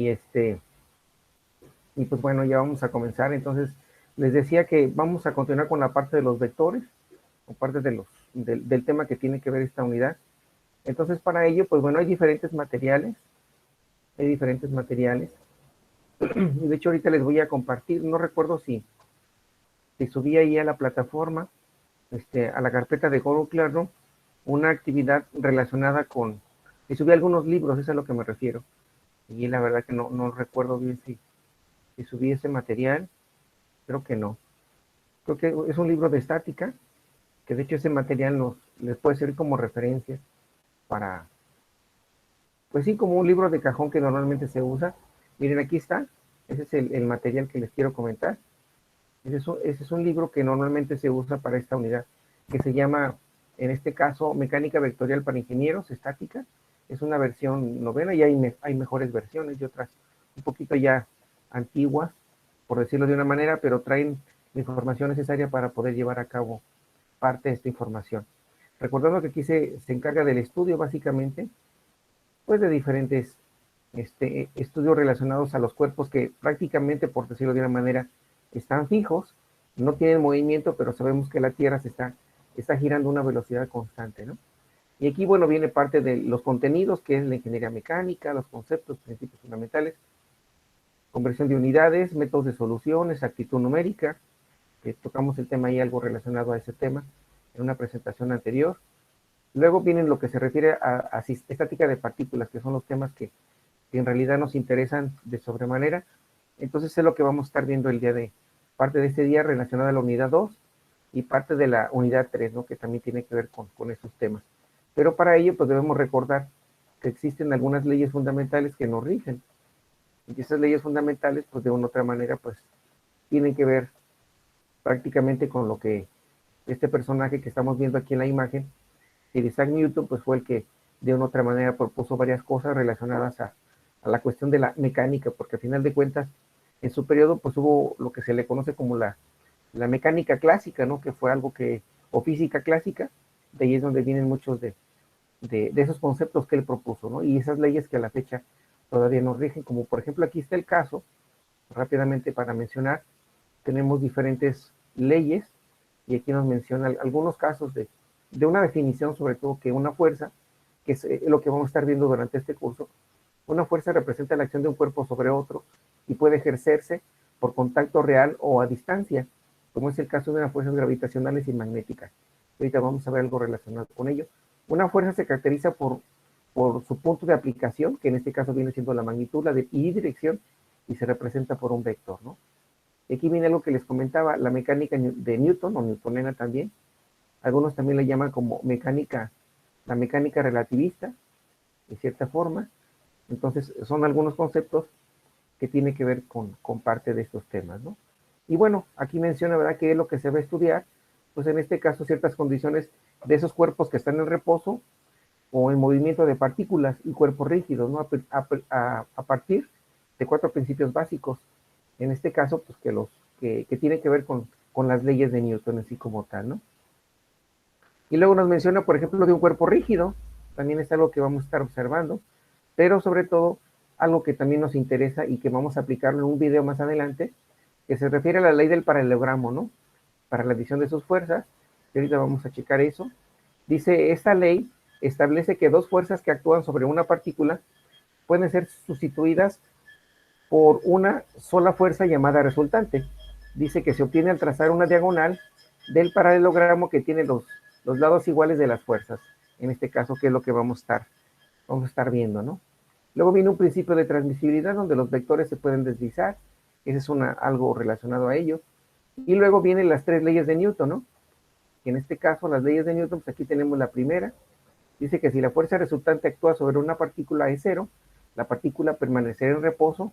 este, y pues bueno, ya vamos a comenzar. Entonces, les decía que vamos a continuar con la parte de los vectores, o parte del tema que tiene que ver esta unidad. Entonces, para ello, pues bueno, hay diferentes materiales, y de hecho ahorita les voy a compartir, no recuerdo si subí ahí a la plataforma, a la carpeta de Google Classroom, una actividad relacionada con, si subí algunos libros, eso es a lo que me refiero, y la verdad que no recuerdo bien si subí ese material, creo que no. Creo que es un libro de estática, que de hecho ese material les puede servir como referencia para, pues sí, como un libro de cajón que normalmente se usa. Miren, aquí está, ese es el material que les quiero comentar. Ese es un libro que normalmente se usa para esta unidad, que se llama, en este caso, Mecánica Vectorial para Ingenieros, estática. Es una versión novena y hay mejores versiones y otras un poquito ya antiguas, por decirlo de una manera, pero traen la información necesaria para poder llevar a cabo parte de esta información. Recordando que aquí se encarga del estudio básicamente, pues de diferentes estudios relacionados a los cuerpos que prácticamente, por decirlo de una manera, están fijos, no tienen movimiento, pero sabemos que la Tierra está girando a una velocidad constante, ¿no? Y aquí, bueno, viene parte de los contenidos, que es la ingeniería mecánica, los conceptos, principios fundamentales, conversión de unidades, métodos de solución, exactitud numérica, que tocamos el tema y algo relacionado a ese tema en una presentación anterior. Luego vienen lo que se refiere a estática de partículas, que son los temas que en realidad nos interesan de sobremanera. Entonces es lo que vamos a estar viendo el día de, parte de este día relacionada a la unidad 2 y parte de la unidad 3, ¿no? Que también tiene que ver con esos temas. Pero para ello, pues debemos recordar que existen algunas leyes fundamentales que nos rigen. Y esas leyes fundamentales, pues de una u otra manera, pues tienen que ver prácticamente con lo que este personaje que estamos viendo aquí en la imagen, Isaac Newton, pues fue el que de una u otra manera propuso varias cosas relacionadas a la cuestión de la mecánica, porque al final de cuentas, en su periodo, pues hubo lo que se le conoce como la mecánica clásica, ¿no? Que fue algo que, o física clásica, de ahí es donde vienen muchos de esos conceptos que él propuso, ¿no? Y esas leyes que a la fecha todavía nos rigen, como por ejemplo aquí está el caso, rápidamente para mencionar, tenemos diferentes leyes, y aquí nos menciona algunos casos de una definición, sobre todo que una fuerza, que es lo que vamos a estar viendo durante este curso, una fuerza representa la acción de un cuerpo sobre otro y puede ejercerse por contacto real o a distancia, como es el caso de las fuerzas gravitacionales y magnéticas. Ahorita vamos a ver algo relacionado con ello. Una fuerza se caracteriza por su punto de aplicación, que en este caso viene siendo la magnitud y dirección, y se representa por un vector, ¿no? Y aquí viene algo que les comentaba, la mecánica de Newton, o newtoniana también. Algunos también le llaman como la mecánica relativista, de cierta forma. Entonces, son algunos conceptos que tienen que ver con parte de estos temas, ¿no? Y bueno, aquí menciona, ¿verdad?, que es lo que se va a estudiar, pues en este caso ciertas condiciones de esos cuerpos que están en reposo o en movimiento de partículas y cuerpos rígidos, ¿no? A partir de 4 principios básicos. En este caso, pues que tiene que ver con las leyes de Newton así como tal, ¿no? Y luego nos menciona, por ejemplo, de un cuerpo rígido, también es algo que vamos a estar observando, pero sobre todo algo que también nos interesa y que vamos a aplicarlo en un video más adelante, que se refiere a la ley del paralelogramo, ¿no? Para la adición de sus fuerzas, y ahorita vamos a checar eso. Dice, esta ley establece que dos fuerzas que actúan sobre una partícula pueden ser sustituidas por una sola fuerza llamada resultante. Dice que se obtiene al trazar una diagonal del paralelogramo que tiene los lados iguales de las fuerzas. En este caso, que es lo que vamos a estar viendo, ¿no? Luego viene un principio de transmisibilidad donde los vectores se pueden deslizar. Ese es algo relacionado a ello. Y luego vienen las 3 leyes de Newton, ¿no? En este caso, las leyes de Newton, pues aquí tenemos la primera. Dice que si la fuerza resultante actúa sobre una partícula es cero, la partícula permanecerá en reposo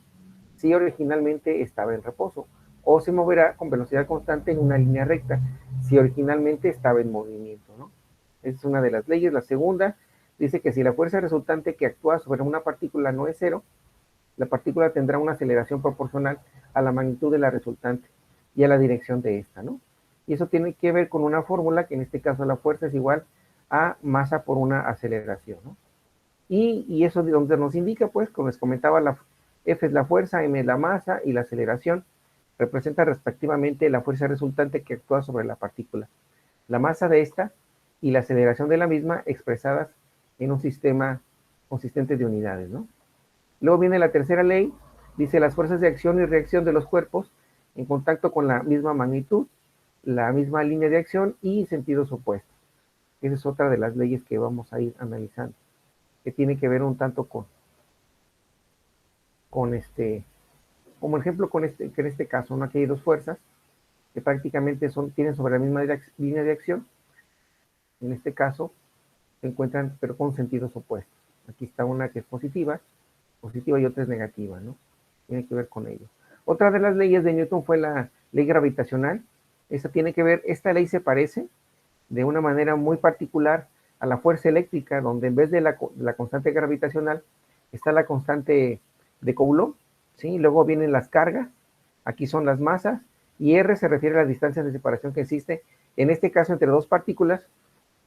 si originalmente estaba en reposo, o se moverá con velocidad constante en una línea recta si originalmente estaba en movimiento, ¿no? Esa es una de las leyes. La segunda dice que si la fuerza resultante que actúa sobre una partícula no es cero, la partícula tendrá una aceleración proporcional a la magnitud de la resultante y a la dirección de esta, ¿no? Y eso tiene que ver con una fórmula que en este caso la fuerza es igual a masa por una aceleración, ¿no? Y eso de donde nos indica, pues, como les comentaba, F es la fuerza, m es la masa y la aceleración representa respectivamente la fuerza resultante que actúa sobre la partícula, la masa de esta y la aceleración de la misma expresadas en un sistema consistente de unidades, ¿no? Luego viene la tercera ley, dice las fuerzas de acción y reacción de los cuerpos en contacto con la misma magnitud, la misma línea de acción y sentidos opuestos. Esa es otra de las leyes que vamos a ir analizando, que tiene que ver un tanto con como ejemplo que en este caso, ¿no? Aquí hay dos fuerzas que prácticamente tienen sobre la misma línea de acción. En este caso se encuentran pero con sentidos opuestos. Aquí está una que es positiva y otra es negativa, ¿no? Tiene que ver con ello. Otra de las leyes de Newton fue la ley gravitacional. Esta tiene que ver, esta ley se parece de una manera muy particular a la fuerza eléctrica, donde en vez de la constante gravitacional está la constante de Coulomb, ¿sí? Luego vienen las cargas, aquí son las masas, y R se refiere a las distancias de separación que existe, en este caso entre dos partículas,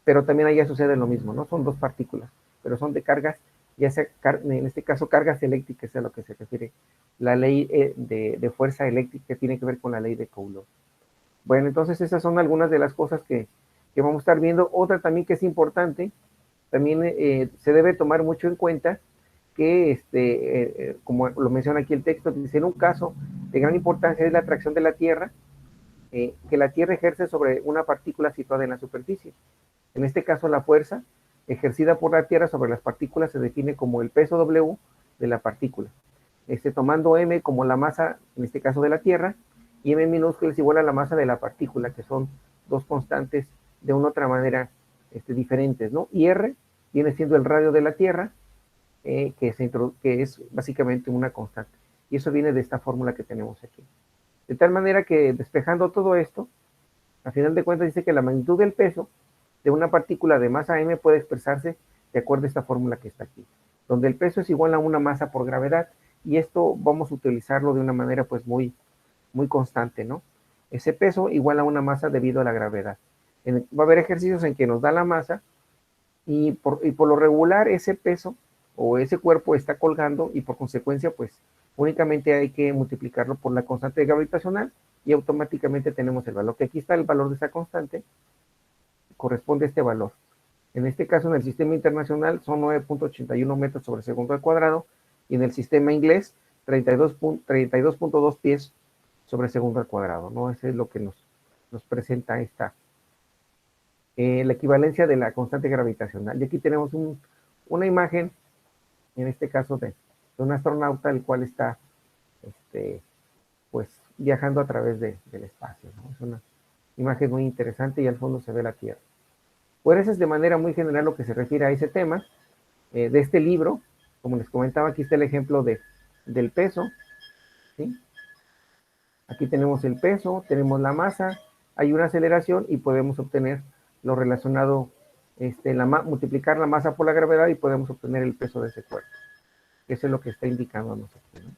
pero también allá sucede lo mismo, ¿no? Son dos partículas, pero son de cargas, ya sea, en este caso, cargas eléctricas, es a lo que se refiere la ley de fuerza eléctrica, que tiene que ver con la ley de Coulomb. Bueno, entonces esas son algunas de las cosas que vamos a estar viendo. Otra también que es importante, también se debe tomar mucho en cuenta que, como lo menciona aquí el texto, dice, en un caso de gran importancia es la atracción de la Tierra, que la Tierra ejerce sobre una partícula situada en la superficie. En este caso, la fuerza ejercida por la Tierra sobre las partículas se define como el peso W de la partícula, tomando m como la masa, en este caso de la Tierra, y m minúscula es igual a la masa de la partícula, que son dos constantes de una otra manera diferentes, ¿no? Y R viene siendo el radio de la Tierra, que es básicamente una constante. Y eso viene de esta fórmula que tenemos aquí. De tal manera que, despejando todo esto, a final de cuentas dice que la magnitud del peso de una partícula de masa m puede expresarse de acuerdo a esta fórmula que está aquí, donde el peso es igual a una masa por gravedad, y esto vamos a utilizarlo de una manera pues muy constante, ¿no? Ese peso igual a una masa debido a la gravedad. Va a haber ejercicios en que nos da la masa y por lo regular ese peso o ese cuerpo está colgando, y por consecuencia pues únicamente hay que multiplicarlo por la constante gravitacional y automáticamente tenemos el valor, que aquí está el valor de esa constante, corresponde a este valor. En este caso, en el sistema internacional son 9.81 metros sobre segundo al cuadrado, y en el sistema inglés 32.2 pies sobre segundo al cuadrado, ¿no? Eso es lo que nos presenta la equivalencia de la constante gravitacional. Y aquí tenemos una imagen, en este caso de un astronauta, el cual está pues viajando a través del espacio, ¿no? Es una imagen muy interesante y al fondo se ve la Tierra. Pues eso es de manera muy general lo que se refiere a ese tema de este libro. Como les comentaba, aquí está el ejemplo del peso, ¿sí? Aquí tenemos el peso, tenemos la masa, hay una aceleración y podemos obtener lo relacionado, multiplicar la masa por la gravedad y podemos obtener el peso de ese cuerpo. Eso es lo que está indicándonos aquí, ¿no?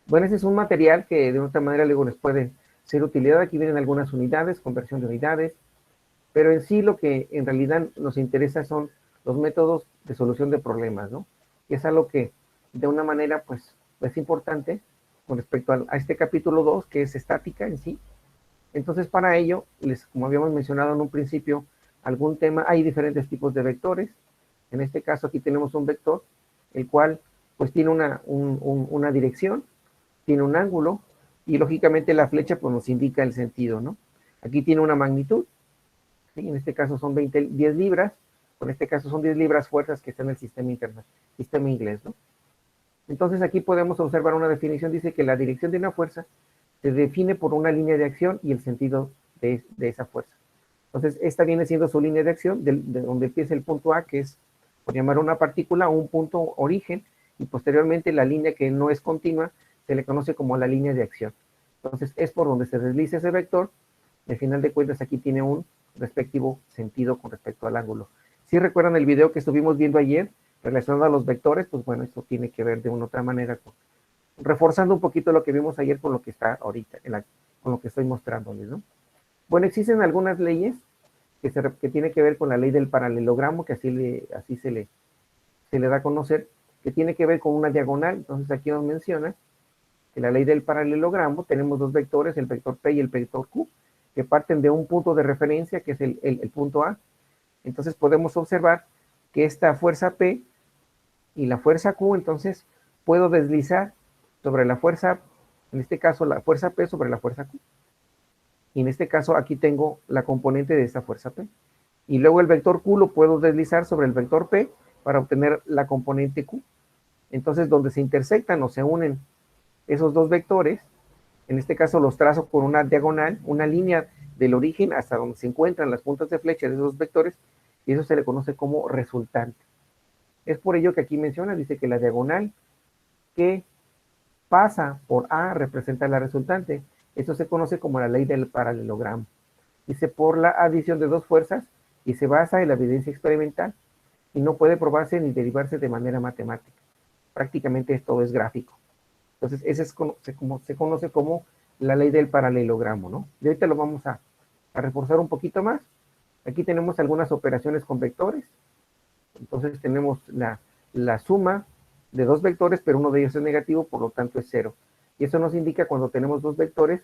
Bueno, ese es un material que de otra manera luego les puede ser utilizado. Aquí vienen algunas unidades, conversión de unidades, pero en sí lo que en realidad nos interesa son los métodos de solución de problemas, ¿no? Y es algo que de una manera pues es importante con respecto a este capítulo 2, que es estática en sí. Entonces, para ello, como habíamos mencionado en un principio, algún tema, hay diferentes tipos de vectores. En este caso aquí tenemos un vector, el cual pues tiene una dirección, tiene un ángulo, y lógicamente la flecha pues nos indica el sentido, ¿no? Aquí tiene una magnitud, ¿sí? En este caso son 10 libras, en este caso son 10 libras fuerzas que están en el sistema sistema inglés, ¿no? Entonces aquí podemos observar una definición, dice que la dirección de una fuerza se define por una línea de acción y el sentido de esa fuerza. Entonces esta viene siendo su línea de acción, de donde empieza el punto A, que es, por llamar una partícula, un punto origen, y posteriormente la línea que no es continua se le conoce como la línea de acción. Entonces es por donde se desliza ese vector, y al final de cuentas aquí tiene un respectivo sentido con respecto al ángulo. Si recuerdan el video que estuvimos viendo ayer relacionado a los vectores, pues bueno, esto tiene que ver de una u otra manera, reforzando un poquito lo que vimos ayer con lo que está ahorita, con lo que estoy mostrándoles, ¿no? Bueno, existen algunas leyes que tienen que ver con la ley del paralelogramo, que así se le da a conocer, que tiene que ver con una diagonal. Entonces aquí nos menciona que la ley del paralelogramo, tenemos dos vectores, el vector P y el vector Q, que parten de un punto de referencia, que es el punto A. Entonces podemos observar que esta fuerza P y la fuerza Q, entonces puedo deslizar sobre la fuerza, en este caso la fuerza P sobre la fuerza Q. Y en este caso aquí tengo la componente de esta fuerza P. Y luego el vector Q lo puedo deslizar sobre el vector P para obtener la componente Q. Entonces, donde se intersectan o se unen esos dos vectores, en este caso los trazo por una diagonal, una línea del origen hasta donde se encuentran las puntas de flecha de esos vectores, y eso se le conoce como resultante. Es por ello que aquí menciona, dice que la diagonal que pasa por A representa la resultante. Esto se conoce como la ley del paralelogramo. Dice por la adición de dos fuerzas y se basa en la evidencia experimental y no puede probarse ni derivarse de manera matemática. Prácticamente todo es gráfico. Entonces, ese se conoce como la ley del paralelogramo, ¿no? Y ahorita lo vamos a reforzar un poquito más. Aquí tenemos algunas operaciones con vectores. Entonces tenemos la suma de dos vectores, pero uno de ellos es negativo, por lo tanto es cero. Y eso nos indica cuando tenemos dos vectores,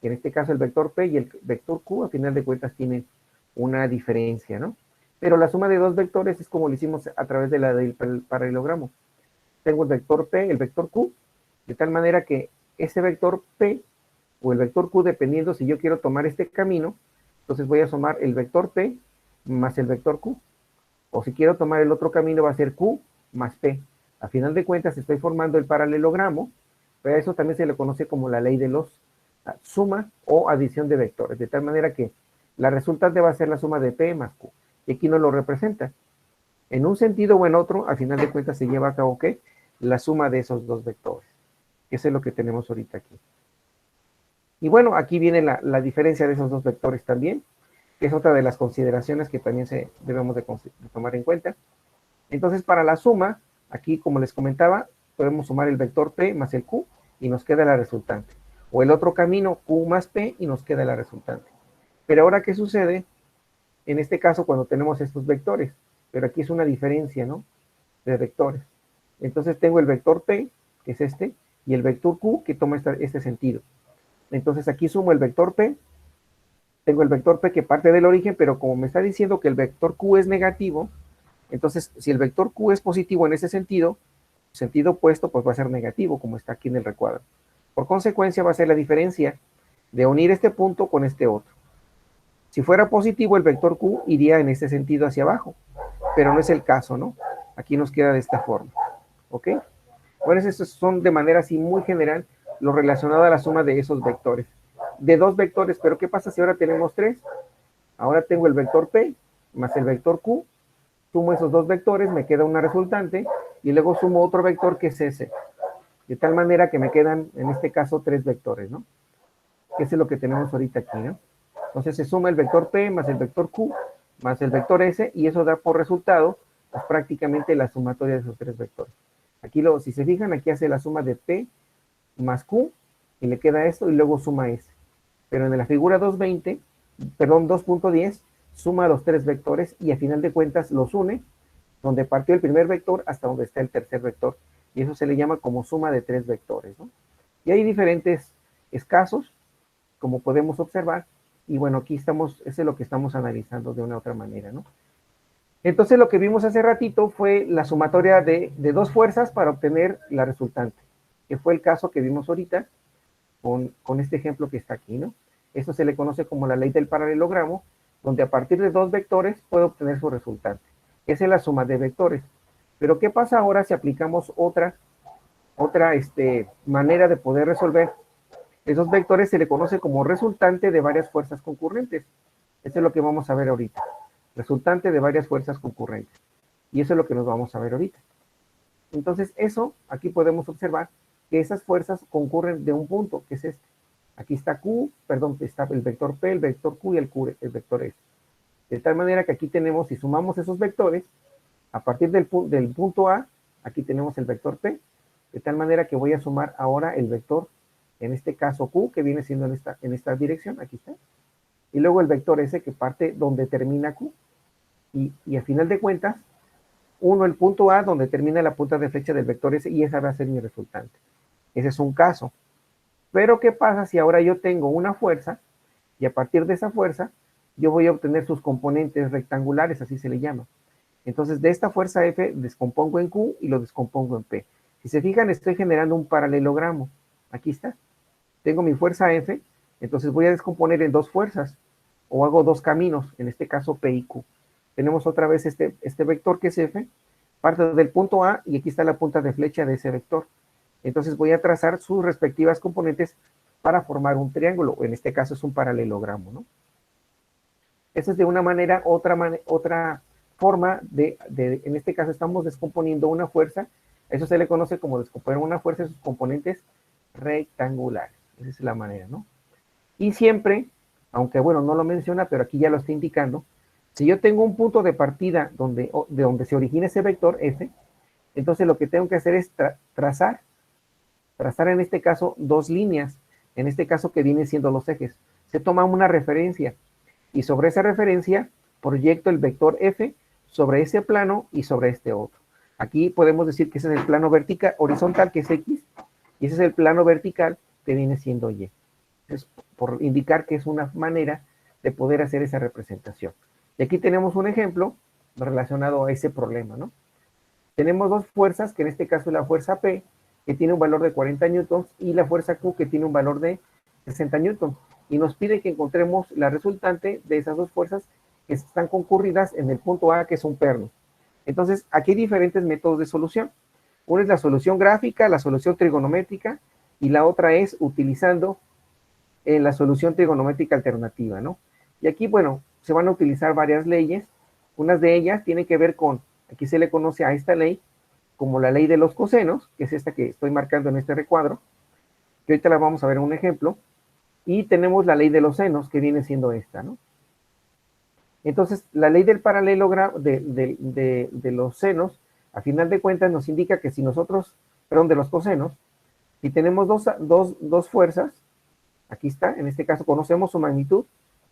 en este caso el vector P y el vector Q, a final de cuentas tienen una diferencia, ¿no? Pero la suma de dos vectores es como lo hicimos a través de la del paralelogramo. Tengo el vector P, el vector Q, de tal manera que ese vector P o el vector Q, dependiendo si yo quiero tomar este camino, entonces voy a sumar el vector P más el vector Q. O si quiero tomar el otro camino va a ser Q más P. A final de cuentas estoy formando el paralelogramo, pero a eso también se le conoce como la ley de los suma o adición de vectores, de tal manera que la resultante va a ser la suma de P más Q. Y aquí no lo representa. En un sentido o en otro, a final de cuentas se lleva a cabo ¿qué? La suma de esos dos vectores. Eso es lo que tenemos ahorita aquí. Y bueno, aquí viene la diferencia de esos dos vectores también, que es otra de las consideraciones que también debemos de tomar en cuenta. Entonces, para la suma, aquí como les comentaba, podemos sumar el vector P más el Q y nos queda la resultante. O el otro camino, Q más P, y nos queda la resultante. Pero ahora, ¿qué sucede? En este caso, cuando tenemos estos vectores, pero aquí es una diferencia, ¿no? De vectores. Entonces tengo el vector P, que es este, y el vector Q, que toma este sentido. Entonces aquí sumo el vector P, tengo el vector P que parte del origen, pero como me está diciendo que el vector Q es negativo, entonces si el vector Q es positivo en ese sentido opuesto, pues va a ser negativo, como está aquí en el recuadro. Por consecuencia va a ser la diferencia de unir este punto con este otro. Si fuera positivo, el vector Q iría en este sentido hacia abajo, pero no es el caso, ¿no? Aquí nos queda de esta forma, ¿ok? Bueno, estos son de manera así muy general lo relacionado a la suma de esos vectores. De dos vectores, pero ¿qué pasa si ahora tenemos tres? Ahora tengo el vector P más el vector Q, sumo esos dos vectores, me queda una resultante, y luego sumo otro vector que es ese. De tal manera que me quedan, en este caso, tres vectores, ¿no? Que es lo que tenemos ahorita aquí, ¿no? Entonces se suma el vector P más el vector Q más el vector S, y eso da por resultado pues, prácticamente la sumatoria de esos tres vectores. Aquí, si se fijan, aquí hace la suma de P más Q, y le queda esto, y luego suma S. Pero en la figura 220, perdón, 2.10, suma los tres vectores, y a final de cuentas los une, donde partió el primer vector hasta donde está el tercer vector, y eso se le llama como suma de tres vectores, ¿no? Y hay diferentes casos, como podemos observar, y bueno, aquí estamos, eso es lo que estamos analizando de una u otra manera, ¿no? Entonces lo que vimos hace ratito fue la sumatoria de dos fuerzas para obtener la resultante, que fue el caso que vimos ahorita con este ejemplo que está aquí, ¿no? Esto se le conoce como la ley del paralelogramo, donde a partir de dos vectores puede obtener su resultante. Esa es la suma de vectores. Pero ¿qué pasa ahora si aplicamos otra manera de poder resolver? Esos vectores se le conoce como resultante de varias fuerzas concurrentes. Eso es lo que vamos a ver ahorita. Resultante de varias fuerzas concurrentes. Y eso es lo que nos vamos a ver ahorita. Entonces, eso, aquí podemos observar que esas fuerzas concurren de un punto, que es este. Aquí está Q, perdón, está el vector P, el vector Q y el vector S. De tal manera que aquí tenemos, si sumamos esos vectores, a partir del punto A, aquí tenemos el vector P, de tal manera que voy a sumar ahora el vector, en este caso Q, que viene siendo en esta dirección, aquí está, y luego el vector S que parte donde termina Q, y a final de cuentas, uno el punto A donde termina la punta de flecha del vector S y esa va a ser mi resultante. Ese es un caso. Pero ¿qué pasa si ahora yo tengo una fuerza y a partir de esa fuerza yo voy a obtener sus componentes rectangulares, así se le llama? Entonces de esta fuerza F descompongo en Q y lo descompongo en P. Si se fijan, estoy generando un paralelogramo. Aquí está. Tengo mi fuerza F, entonces voy a descomponer en dos fuerzas o hago dos caminos, en este caso P y Q. Tenemos otra vez este vector que es F, parte del punto A y aquí está la punta de flecha de ese vector. Entonces voy a trazar sus respectivas componentes para formar un triángulo, en este caso es un paralelogramo, ¿no? Esa es de una manera, otra forma en este caso estamos descomponiendo una fuerza, eso se le conoce como descomponer una fuerza en sus componentes rectangulares. Esa es la manera, ¿no? Y siempre, aunque bueno, no lo menciona, pero aquí ya lo está indicando, si yo tengo un punto de partida de donde se origina ese vector F, entonces lo que tengo que hacer es trazar en este caso dos líneas, en este caso que vienen siendo los ejes. Se toma una referencia y sobre esa referencia proyecto el vector F sobre ese plano y sobre este otro. Aquí podemos decir que ese es el plano vertical, horizontal, que es X, y ese es el plano vertical que viene siendo Y. Es por indicar que es una manera de poder hacer esa representación. Y aquí tenemos un ejemplo relacionado a ese problema, ¿no? Tenemos dos fuerzas, que en este caso es la fuerza P, que tiene un valor de 40 newtons, y la fuerza Q, que tiene un valor de 60 newtons. Y nos pide que encontremos la resultante de esas dos fuerzas que están concurridas en el punto A, que es un perno. Entonces, aquí hay diferentes métodos de solución. Una es la solución gráfica, la solución trigonométrica, y la otra es utilizando la solución trigonométrica alternativa, ¿no? Y aquí, bueno, se van a utilizar varias leyes. Unas de ellas tienen que ver con, aquí se le conoce a esta ley como la ley de los cosenos, que es esta que estoy marcando en este recuadro, que ahorita la vamos a ver en un ejemplo, y tenemos la ley de los senos, que viene siendo esta, ¿no? Entonces, la ley del paralelogramo de los senos, a final de cuentas, nos indica que si nosotros, perdón, de los cosenos, si tenemos dos fuerzas, aquí está, en este caso conocemos su magnitud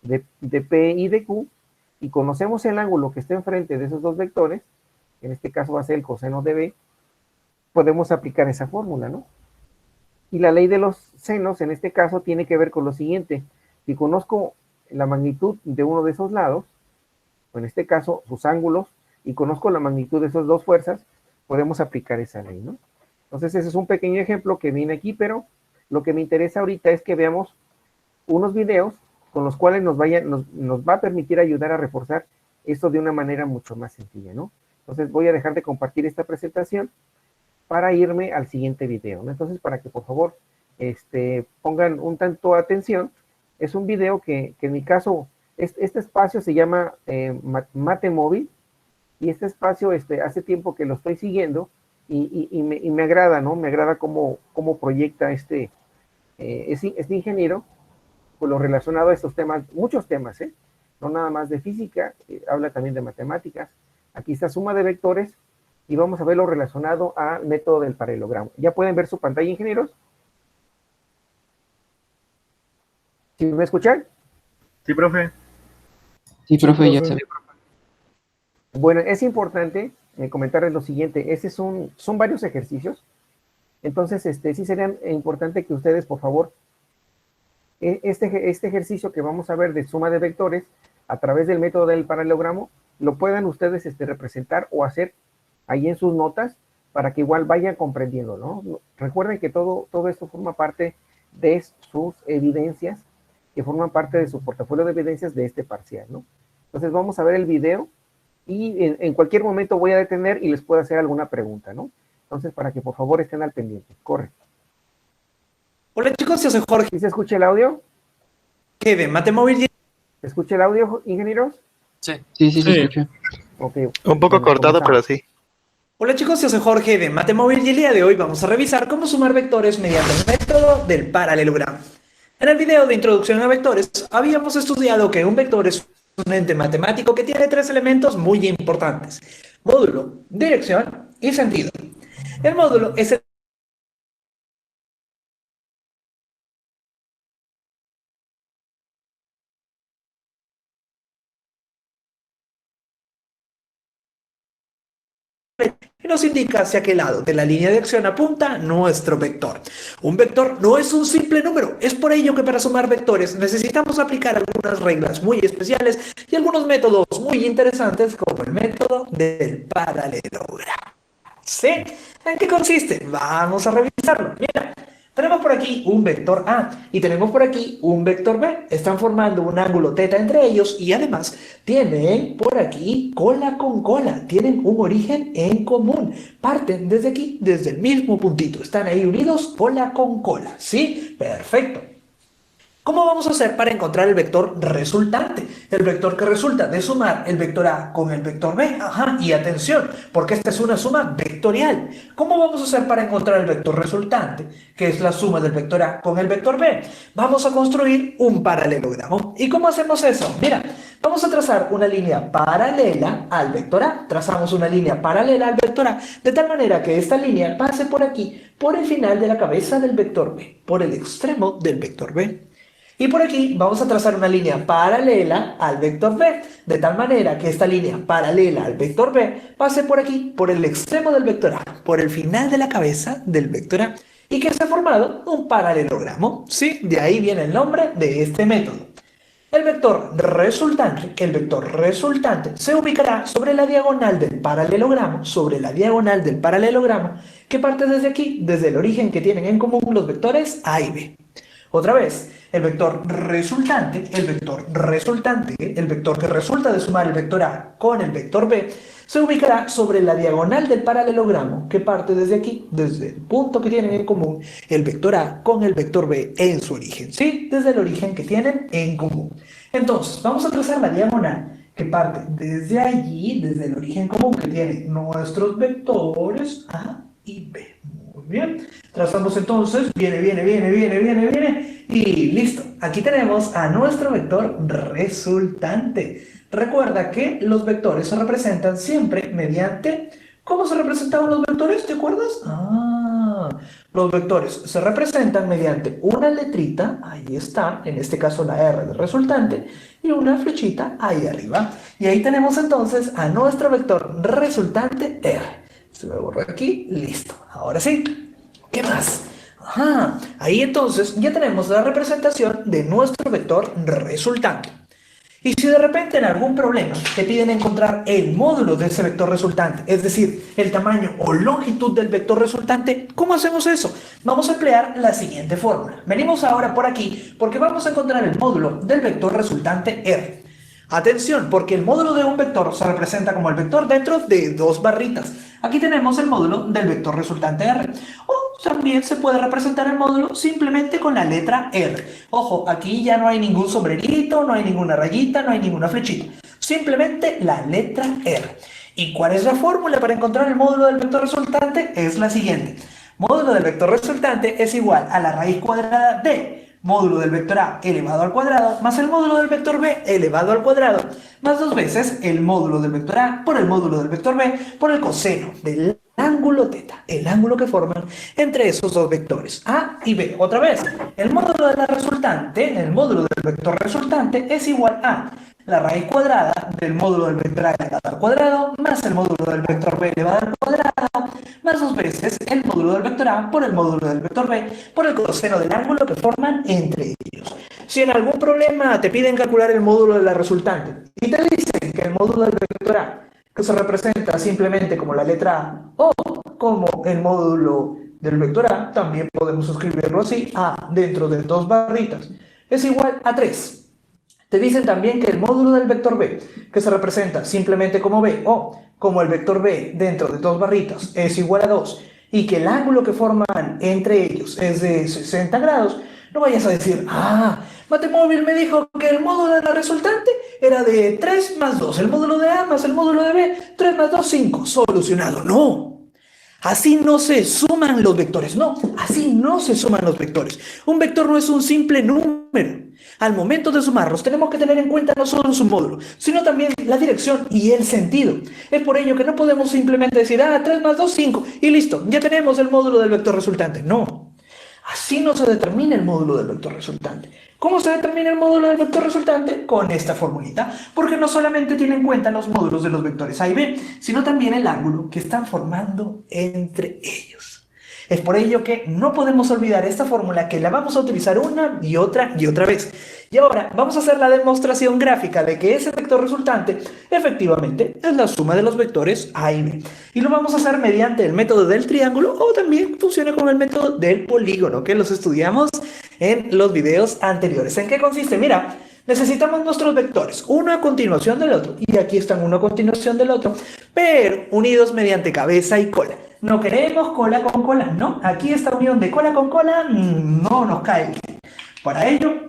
de P y de Q, y conocemos el ángulo que está enfrente de esos dos vectores, en este caso va a ser el coseno de B, podemos aplicar esa fórmula, ¿no? Y la ley de los senos, en este caso, tiene que ver con lo siguiente. Si conozco la magnitud de uno de esos lados, o en este caso, sus ángulos, y conozco la magnitud de esas dos fuerzas, podemos aplicar esa ley, ¿no? Entonces, ese es un pequeño ejemplo que viene aquí, pero lo que me interesa ahorita es que veamos unos videos con los cuales nos va a permitir ayudar a reforzar esto de una manera mucho más sencilla, ¿no? Entonces voy a dejar de compartir esta presentación para irme al siguiente video, ¿no? Entonces, para que por favor pongan un tanto atención, es un video que en mi caso, este espacio se llama Mate Móvil, y este espacio hace tiempo que lo estoy siguiendo y me agrada, ¿no? Me agrada cómo proyecta este ingeniero con lo relacionado a estos temas, muchos temas, ¿eh? No nada más de física, habla también de matemáticas. Aquí está suma de vectores y vamos a ver lo relacionado al método del paralelogramo. ¿Ya pueden ver su pantalla, ingenieros? ¿Sí me escuchan? Sí, profe. Sí, profe, ya Entonces, se... bueno, es importante comentarles lo siguiente. Son varios ejercicios. Entonces, sí sería importante que ustedes, por favor, este ejercicio que vamos a ver de suma de vectores a través del método del paralelogramo, lo puedan ustedes representar o hacer ahí en sus notas para que igual vayan comprendiendo, ¿no? Recuerden que todo esto forma parte de sus evidencias, que forman parte de su portafolio de evidencias de este parcial, ¿no? Entonces vamos a ver el video y en cualquier momento voy a detener y les puedo hacer alguna pregunta, ¿no? Entonces, para que por favor estén al pendiente. Corre. Hola chicos, yo soy Jorge ¿Sí se escucha el audio? de Matemóvil. ¿Se escucha el audio, ingenieros? Sí, sí, se Sí, escucha. Ok, un poco bueno, cortado, pero comenzamos. sí. Hola chicos, yo soy Jorge de Matemóvil y el día de hoy vamos a revisar cómo sumar vectores mediante el método del paralelogramo. En el video de introducción a vectores habíamos estudiado que un vector es un ente matemático que tiene tres elementos muy importantes: módulo, dirección y sentido. El módulo es el y nos indica hacia qué lado de la línea de acción apunta nuestro vector. Un vector no es un simple número, es por ello que para sumar vectores necesitamos aplicar algunas reglas muy especiales y algunos métodos muy interesantes como el método del paralelogramo. ¿Sí? ¿En qué consiste? Vamos a revisarlo. Mira, tenemos por aquí un vector A y tenemos por aquí un vector B. Están formando un ángulo θ entre ellos y además tienen por aquí cola con cola. Tienen un origen en común. Parten desde aquí, desde el mismo puntito. Están ahí unidos cola con cola. ¿Sí? Perfecto. ¿Cómo vamos a hacer para encontrar el vector resultante? El vector que resulta de sumar el vector A con el vector B. Ajá, y atención, porque esta es una suma vectorial. ¿Cómo vamos a hacer para encontrar el vector resultante, que es la suma del vector A con el vector B? Vamos a construir un paralelogramo. ¿Y cómo hacemos eso? Mira, vamos a trazar una línea paralela al vector A. Trazamos una línea paralela al vector A, de tal manera que esta línea pase por aquí, por el final de la cabeza del vector B, por el extremo del vector B. Y por aquí vamos a trazar una línea paralela al vector B, de tal manera que esta línea paralela al vector B pase por aquí, por el extremo del vector A, por el final de la cabeza del vector A, y que se ha formado un paralelogramo. Sí, de ahí viene el nombre de este método. El vector resultante se ubicará sobre la diagonal del paralelogramo, que parte desde aquí, desde el origen que tienen en común los vectores A y B. Otra vez, el vector que resulta de sumar el vector A con el vector B, se ubicará sobre la diagonal del paralelogramo que parte desde aquí, desde el punto que tienen en común el vector A con el vector B en su origen, ¿sí? Desde el origen que tienen en común. Entonces, vamos a trazar la diagonal que parte desde allí, desde el origen común que tienen nuestros vectores A y B. Bien, trazamos entonces, viene, y listo. Aquí tenemos a nuestro vector resultante. Recuerda que los vectores se representan siempre mediante... ¿Cómo se representaban los vectores? ¿Te acuerdas? Los vectores se representan mediante una letrita, ahí está, en este caso la R del resultante, y una flechita ahí arriba. Y ahí tenemos entonces a nuestro vector resultante R. Se lo borro aquí, listo. Ahora sí, ¿qué más? Ahí entonces ya tenemos la representación de nuestro vector resultante. Y si de repente en algún problema te piden encontrar el módulo de ese vector resultante, es decir, el tamaño o longitud del vector resultante, ¿cómo hacemos eso? Vamos a emplear la siguiente fórmula. Venimos ahora por aquí porque vamos a encontrar el módulo del vector resultante R. Atención, porque el módulo de un vector se representa como el vector dentro de dos barritas. Aquí tenemos el módulo del vector resultante R. O también se puede representar el módulo simplemente con la letra R. Ojo, aquí ya no hay ningún sombrerito, no hay ninguna rayita, no hay ninguna flechita. Simplemente la letra R. ¿Y cuál es la fórmula para encontrar el módulo del vector resultante? Es la siguiente. Módulo del vector resultante es igual a la raíz cuadrada de módulo del vector A elevado al cuadrado más el módulo del vector B elevado al cuadrado más dos veces el módulo del vector A por el módulo del vector B por el coseno del ángulo θ, el ángulo que forman entre esos dos vectores A y B. Otra vez, el módulo del vector resultante es igual a la raíz cuadrada del módulo del vector A elevado al cuadrado más el módulo del vector B elevado al cuadrado más dos veces el módulo del vector A por el módulo del vector B por el coseno del ángulo que forman entre ellos. Si en algún problema te piden calcular el módulo de la resultante y te dicen que el módulo del vector A, que se representa simplemente como la letra A o como el módulo del vector A, también podemos escribirlo así, A dentro de dos barritas, es igual a 3. Te dicen también que el módulo del vector B, que se representa simplemente como B o como el vector B dentro de dos barritas, es igual a 2 y que el ángulo que forman entre ellos es de 60 grados, no vayas a decir, Matemóvil me dijo que el módulo de la resultante era de 3 más 2, el módulo de A más el módulo de B, 3 más 2, 5, solucionado. No, así no se suman los vectores, Un vector no es un simple número. Al momento de sumarlos tenemos que tener en cuenta no solo su módulo, sino también la dirección y el sentido. Es por ello que no podemos simplemente decir, 3 más 2, 5, y listo, ya tenemos el módulo del vector resultante. No. Así no se determina el módulo del vector resultante. ¿Cómo se determina el módulo del vector resultante? Con esta formulita, porque no solamente tiene en cuenta los módulos de los vectores A y B, sino también el ángulo que están formando entre ellos. Es por ello que no podemos olvidar esta fórmula, que la vamos a utilizar una y otra vez. Y ahora vamos a hacer la demostración gráfica de que ese vector resultante efectivamente es la suma de los vectores A y B. Y lo vamos a hacer mediante el método del triángulo, o también funciona con el método del polígono, que los estudiamos en los videos anteriores. ¿En qué consiste? Mira, necesitamos nuestros vectores, uno a continuación del otro, y aquí están uno a continuación del otro, pero unidos mediante cabeza y cola. No queremos cola con cola, no. Aquí esta unión de cola con cola no nos cae bien. Para ello,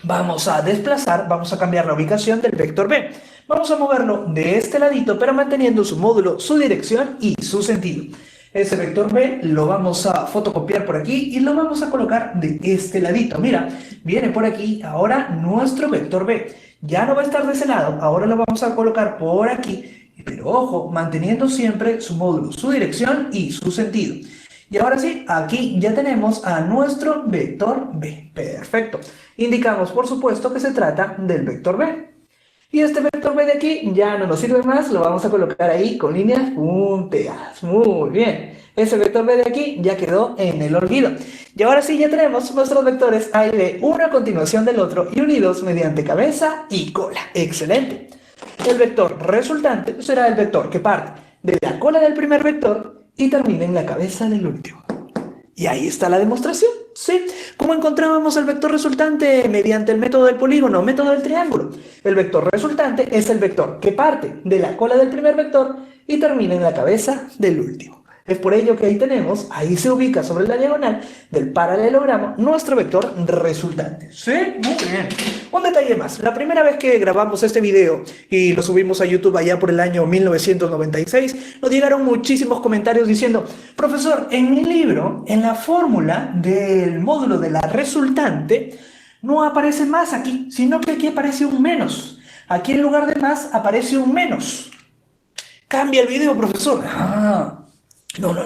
vamos a desplazar, vamos a cambiar la ubicación del vector B. Vamos a moverlo de este ladito, pero manteniendo su módulo, su dirección y su sentido. Ese vector B lo vamos a fotocopiar por aquí y lo vamos a colocar de este ladito. Mira, viene por aquí ahora nuestro vector B. Ya no va a estar de ese lado, ahora lo vamos a colocar por aquí. Pero ojo, manteniendo siempre su módulo, su dirección y su sentido. Y ahora sí, aquí ya tenemos a nuestro vector B. Perfecto. Indicamos, por supuesto, que se trata del vector B. Y este vector B de aquí ya no nos sirve más, lo vamos a colocar ahí con líneas punteadas. Muy bien. Ese vector B de aquí ya quedó en el olvido. Y ahora sí ya tenemos nuestros vectores A y B, uno a continuación del otro y unidos mediante cabeza y cola. Excelente. El vector resultante será el vector que parte de la cola del primer vector y termina en la cabeza del último. Y ahí está la demostración, ¿sí? ¿Cómo encontrábamos el vector resultante? Mediante el método del polígono, método del triángulo. El vector resultante es el vector que parte de la cola del primer vector y termina en la cabeza del último. Es por ello que ahí tenemos, ahí se ubica sobre la diagonal del paralelogramo nuestro vector resultante. ¿Sí? Muy bien. Un detalle más. La primera vez que grabamos este video y lo subimos a YouTube allá por el año 1996, nos llegaron muchísimos comentarios diciendo: profesor, en mi libro, en la fórmula del módulo de la resultante, no aparece más aquí, sino que aquí aparece un menos. Aquí en lugar de más aparece un menos. Cambia el video, profesor. No.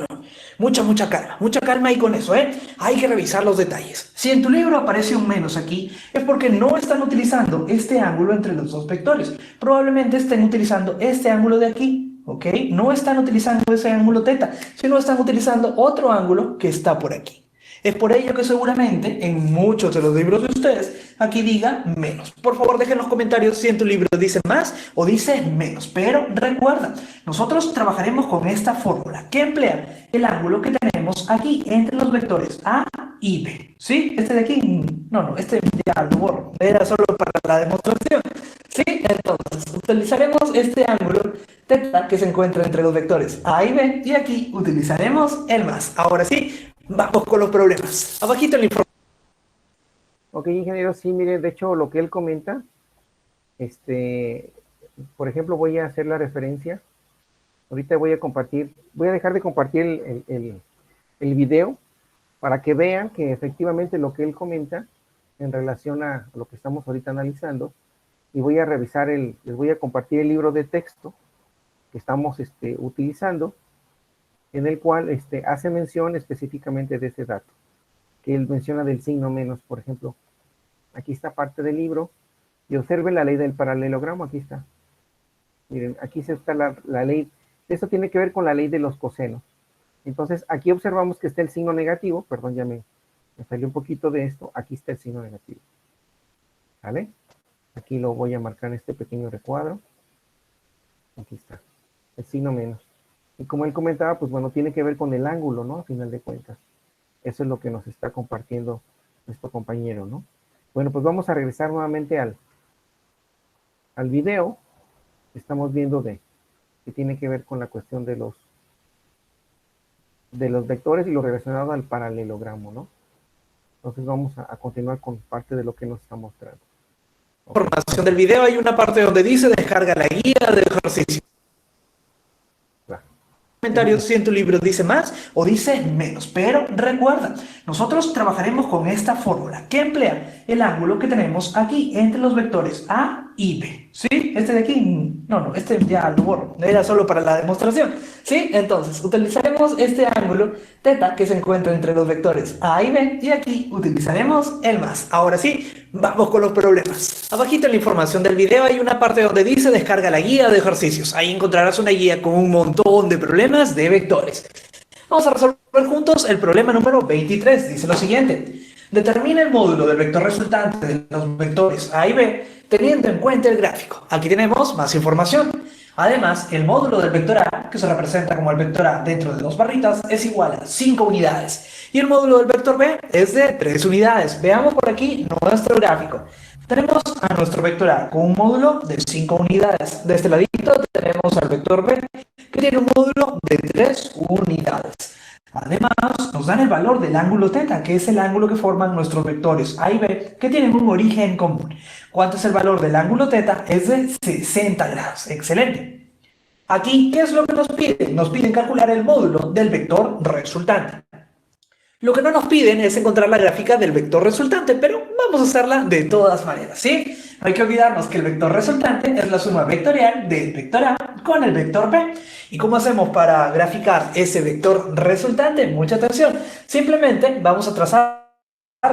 Mucha calma ahí con eso, ¿eh? Hay que revisar los detalles. Si en tu libro aparece un menos aquí, es porque no están utilizando este ángulo entre los dos vectores. Probablemente estén utilizando este ángulo de aquí, ¿ok? No están utilizando ese ángulo teta, sino están utilizando otro ángulo que está por aquí. Es por ello que seguramente en muchos de los libros de ustedes aquí diga menos. Por favor, dejen en los comentarios si en tu libro dice más o dice menos. Pero recuerda, nosotros trabajaremos con esta fórmula que emplea el ángulo que tenemos aquí entre los vectores A y B. ¿Sí? Este de aquí, no, este ya lo borro. Era solo para la demostración. ¿Sí? Entonces, utilizaremos este ángulo teta que se encuentra entre los vectores A y B y aquí utilizaremos el más. Ahora sí, vamos con los problemas. Abajito el informe. Ok, ingeniero, sí, mire, de hecho, lo que él comenta, por ejemplo, voy a hacer la referencia. Ahorita voy a dejar de compartir el video para que vean que efectivamente lo que él comenta en relación a lo que estamos ahorita analizando, y voy a revisar les voy a compartir el libro de texto que estamos utilizando, en el cual hace mención específicamente de ese dato, que él menciona del signo menos, por ejemplo. Aquí está parte del libro, y observen la ley del paralelogramo, aquí está. Miren, aquí está la ley, esto tiene que ver con la ley de los cosenos. Entonces, aquí observamos que está el signo negativo, perdón, ya me salió un poquito de esto, aquí está el signo negativo. ¿Vale? Aquí lo voy a marcar en este pequeño recuadro. Aquí está, el signo menos. Y como él comentaba, pues bueno, tiene que ver con el ángulo, ¿no? A final de cuentas. Eso es lo que nos está compartiendo nuestro compañero, ¿no? Bueno, pues vamos a regresar nuevamente al video. Estamos viendo que tiene que ver con la cuestión de los vectores y lo relacionado al paralelogramo, ¿no? Entonces vamos a continuar con parte de lo que nos está mostrando. Información del video, hay una parte donde dice descarga la guía de ejercicio. Comentarios si en tu libro dice más o dice menos, pero recuerda, nosotros trabajaremos con esta fórmula que emplea el ángulo que tenemos aquí entre los vectores A y B, ¿sí? Este de aquí, no, este ya lo borro, era solo para la demostración, ¿sí? Entonces, utilizaremos este ángulo teta que se encuentra entre los vectores A y B, y aquí utilizaremos el más. Ahora sí, vamos con los problemas. Abajito en la información del video hay una parte donde dice descarga la guía de ejercicios. Ahí encontrarás una guía con un montón de problemas de vectores. Vamos a resolver juntos el problema número 23. Dice lo siguiente. Determina el módulo del vector resultante de los vectores A y B teniendo en cuenta el gráfico. Aquí tenemos más información. Además, el módulo del vector A, que se representa como el vector A dentro de 2 barritas, es igual a 5 unidades. Y el módulo del vector B es de 3 unidades. Veamos por aquí nuestro gráfico. Tenemos a nuestro vector A con un módulo de 5 unidades. De este ladito tenemos al vector B que tiene un módulo de 3 unidades. Además, nos dan el valor del ángulo teta, que es el ángulo que forman nuestros vectores A y B, que tienen un origen común. ¿Cuánto es el valor del ángulo teta? Es de 60 grados. Excelente. Aquí, ¿qué es lo que nos piden? Nos piden calcular el módulo del vector resultante. Lo que no nos piden es encontrar la gráfica del vector resultante, pero vamos a hacerla de todas maneras, ¿sí? No hay que olvidarnos que el vector resultante es la suma vectorial del vector A con el vector B. ¿Y cómo hacemos para graficar ese vector resultante? Mucha atención. Simplemente vamos a trazar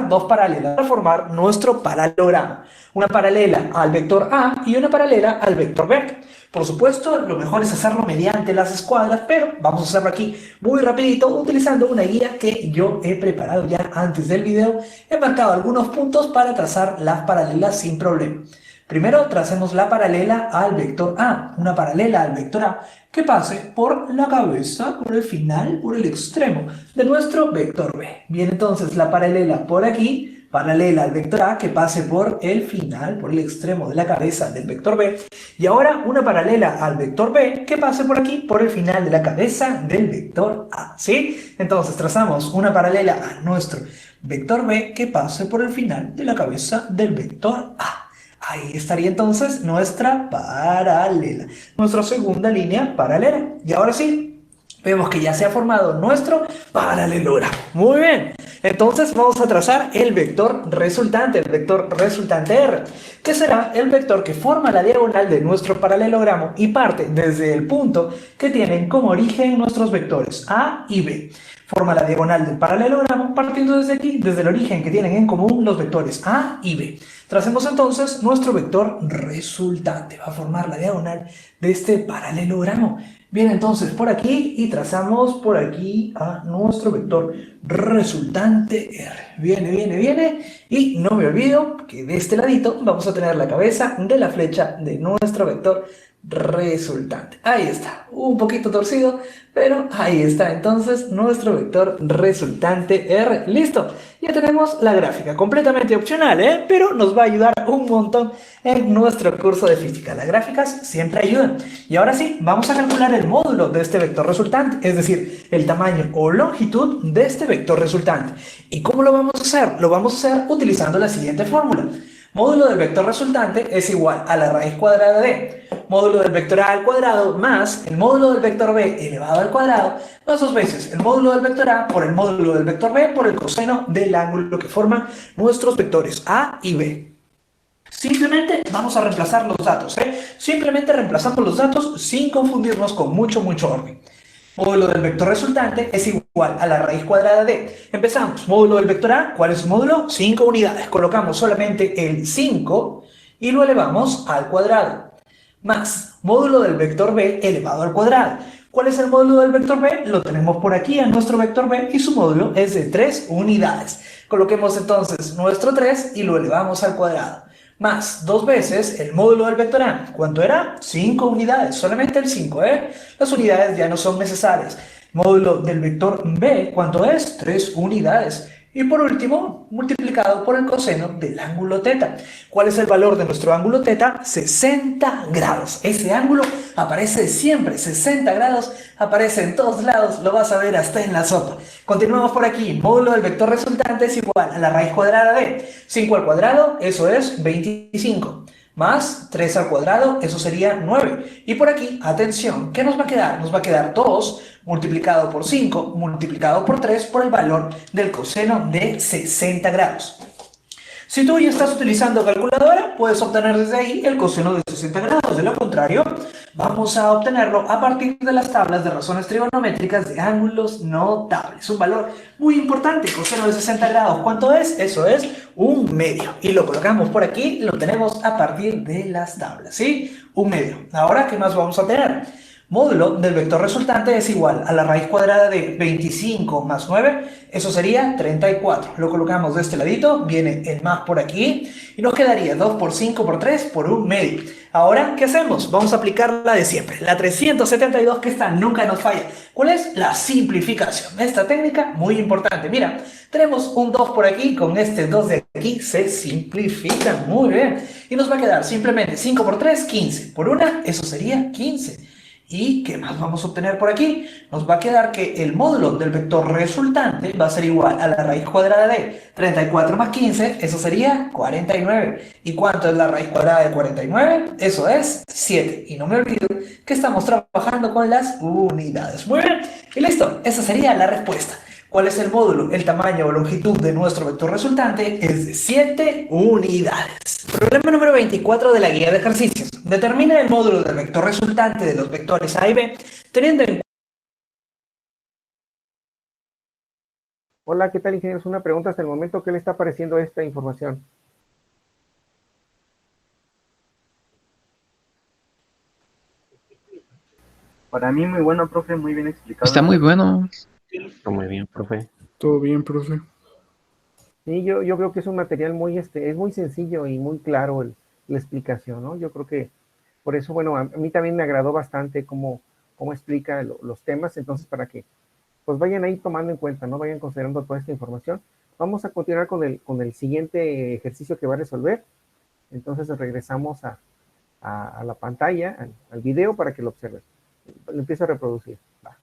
2 paralelas para formar nuestro paralelogramo. Una paralela al vector A y una paralela al vector B. Por supuesto, lo mejor es hacerlo mediante las escuadras, pero vamos a hacerlo aquí muy rapidito utilizando una guía que yo he preparado ya antes del video. He marcado algunos puntos para trazar las paralelas sin problema. Primero, tracemos la paralela al vector A, una paralela al vector A que pase por la cabeza, por el final, por el extremo de nuestro vector B. Bien, entonces la paralela por aquí, paralela al vector A que pase por el final, por el extremo de la cabeza del vector B. Y ahora una paralela al vector B que pase por aquí, por el final de la cabeza del vector A, ¿sí? Entonces trazamos una paralela a nuestro vector B que pase por el final de la cabeza del vector A. Ahí estaría entonces nuestra paralela, nuestra segunda línea paralela. Y ahora sí, vemos que ya se ha formado nuestro paralelogramo. Muy bien, entonces vamos a trazar el vector resultante R, que será el vector que forma la diagonal de nuestro paralelogramo y parte desde el punto que tienen como origen nuestros vectores A y B. Forma la diagonal del paralelogramo partiendo desde aquí, desde el origen que tienen en común los vectores A y B. Tracemos entonces nuestro vector resultante. Va a formar la diagonal de este paralelogramo. Bien, entonces por aquí y trazamos por aquí a nuestro vector resultante R. Viene. Y no me olvido que de este ladito vamos a tener la cabeza de la flecha de nuestro vector resultante. Ahí está, un poquito torcido, pero ahí está entonces nuestro vector resultante R. Listo, ya tenemos la gráfica, completamente opcional, pero nos va a ayudar un montón en nuestro curso de física. Las gráficas siempre ayudan. Y ahora sí, vamos a calcular el módulo de este vector resultante, es decir, el tamaño o longitud de este vector resultante. ¿Y cómo lo vamos a hacer? Lo vamos a hacer utilizando la siguiente fórmula. Módulo del vector resultante es igual a la raíz cuadrada de módulo del vector A al cuadrado más el módulo del vector B elevado al cuadrado más 2 veces el módulo del vector A por el módulo del vector B por el coseno del ángulo que forman nuestros vectores A y B. Simplemente vamos a reemplazar los datos, Simplemente reemplazamos los datos sin confundirnos con mucho orden. Módulo del vector resultante es igual a la raíz cuadrada de... Empezamos, módulo del vector A, ¿cuál es su módulo? 5 unidades. Colocamos solamente el 5 y lo elevamos al cuadrado. Más módulo del vector B elevado al cuadrado. ¿Cuál es el módulo del vector B? Lo tenemos por aquí en nuestro vector B y su módulo es de 3 unidades. Coloquemos entonces nuestro 3 y lo elevamos al cuadrado. Más 2 veces el módulo del vector A. ¿Cuánto era? 5 unidades, solamente el 5, Las unidades ya no son necesarias. Módulo del vector B, ¿cuánto es? 3 unidades. Y por último, multiplicado por el coseno del ángulo teta. ¿Cuál es el valor de nuestro ángulo teta? 60 grados. Ese ángulo aparece siempre, 60 grados, aparece en todos lados, lo vas a ver hasta en la sopa. Continuamos por aquí. Módulo del vector resultante es igual a la raíz cuadrada de 5 al cuadrado, eso es 25. Más 3 al cuadrado, eso sería 9. Y por aquí, atención, ¿qué nos va a quedar? Nos va a quedar 2 multiplicado por 5 multiplicado por 3 por el valor del coseno de 60 grados. Si tú ya estás utilizando calculadora, puedes obtener desde ahí el coseno de 60 grados. De lo contrario, vamos a obtenerlo a partir de las tablas de razones trigonométricas de ángulos notables. Un valor muy importante, coseno de 60 grados. ¿Cuánto es? Eso es 1/2. Y lo colocamos por aquí, lo tenemos a partir de las tablas, ¿sí? 1/2. Ahora, ¿qué más vamos a tener? Módulo del vector resultante es igual a la raíz cuadrada de 25 más 9, eso sería 34. Lo colocamos de este ladito, viene el más por aquí, y nos quedaría 2 por 5 por 3 por 1/2. Ahora, ¿qué hacemos? Vamos a aplicar la de siempre, la 372, que esta nunca nos falla. ¿Cuál es? La simplificación. Esta técnica, muy importante. Mira, tenemos un 2 por aquí, con este 2 de aquí se simplifica, muy bien. Y nos va a quedar simplemente 5 por 3, 15. Por 1, eso sería 15. ¿Y qué más vamos a obtener por aquí? Nos va a quedar que el módulo del vector resultante va a ser igual a la raíz cuadrada de 34 más 15, eso sería 49. ¿Y cuánto es la raíz cuadrada de 49? Eso es 7. Y no me olvido que estamos trabajando con las unidades. Muy bien, y listo, esa sería la respuesta. ¿Cuál es el módulo? El tamaño o longitud de nuestro vector resultante es de 7 unidades. Problema número 24 de la guía de ejercicios. Determina el módulo del vector resultante de los vectores A y B teniendo en cuenta... Hola, ¿qué tal, ingenieros? Una pregunta hasta el momento. ¿Qué le está pareciendo esta información? Para mí muy bueno, profe, muy bien explicado. Está muy bueno. Está muy bien, profe. Todo bien, profe. Sí, yo creo que es un material muy, es muy sencillo y muy claro la explicación, ¿no? Yo creo que por eso, bueno, a mí también me agradó bastante cómo explica los temas, entonces para que pues vayan ahí tomando en cuenta, ¿no? Vayan considerando toda esta información. Vamos a continuar con el siguiente ejercicio que va a resolver. Entonces regresamos a la pantalla, al video para que lo observen. Lo empiezo a reproducir. Va.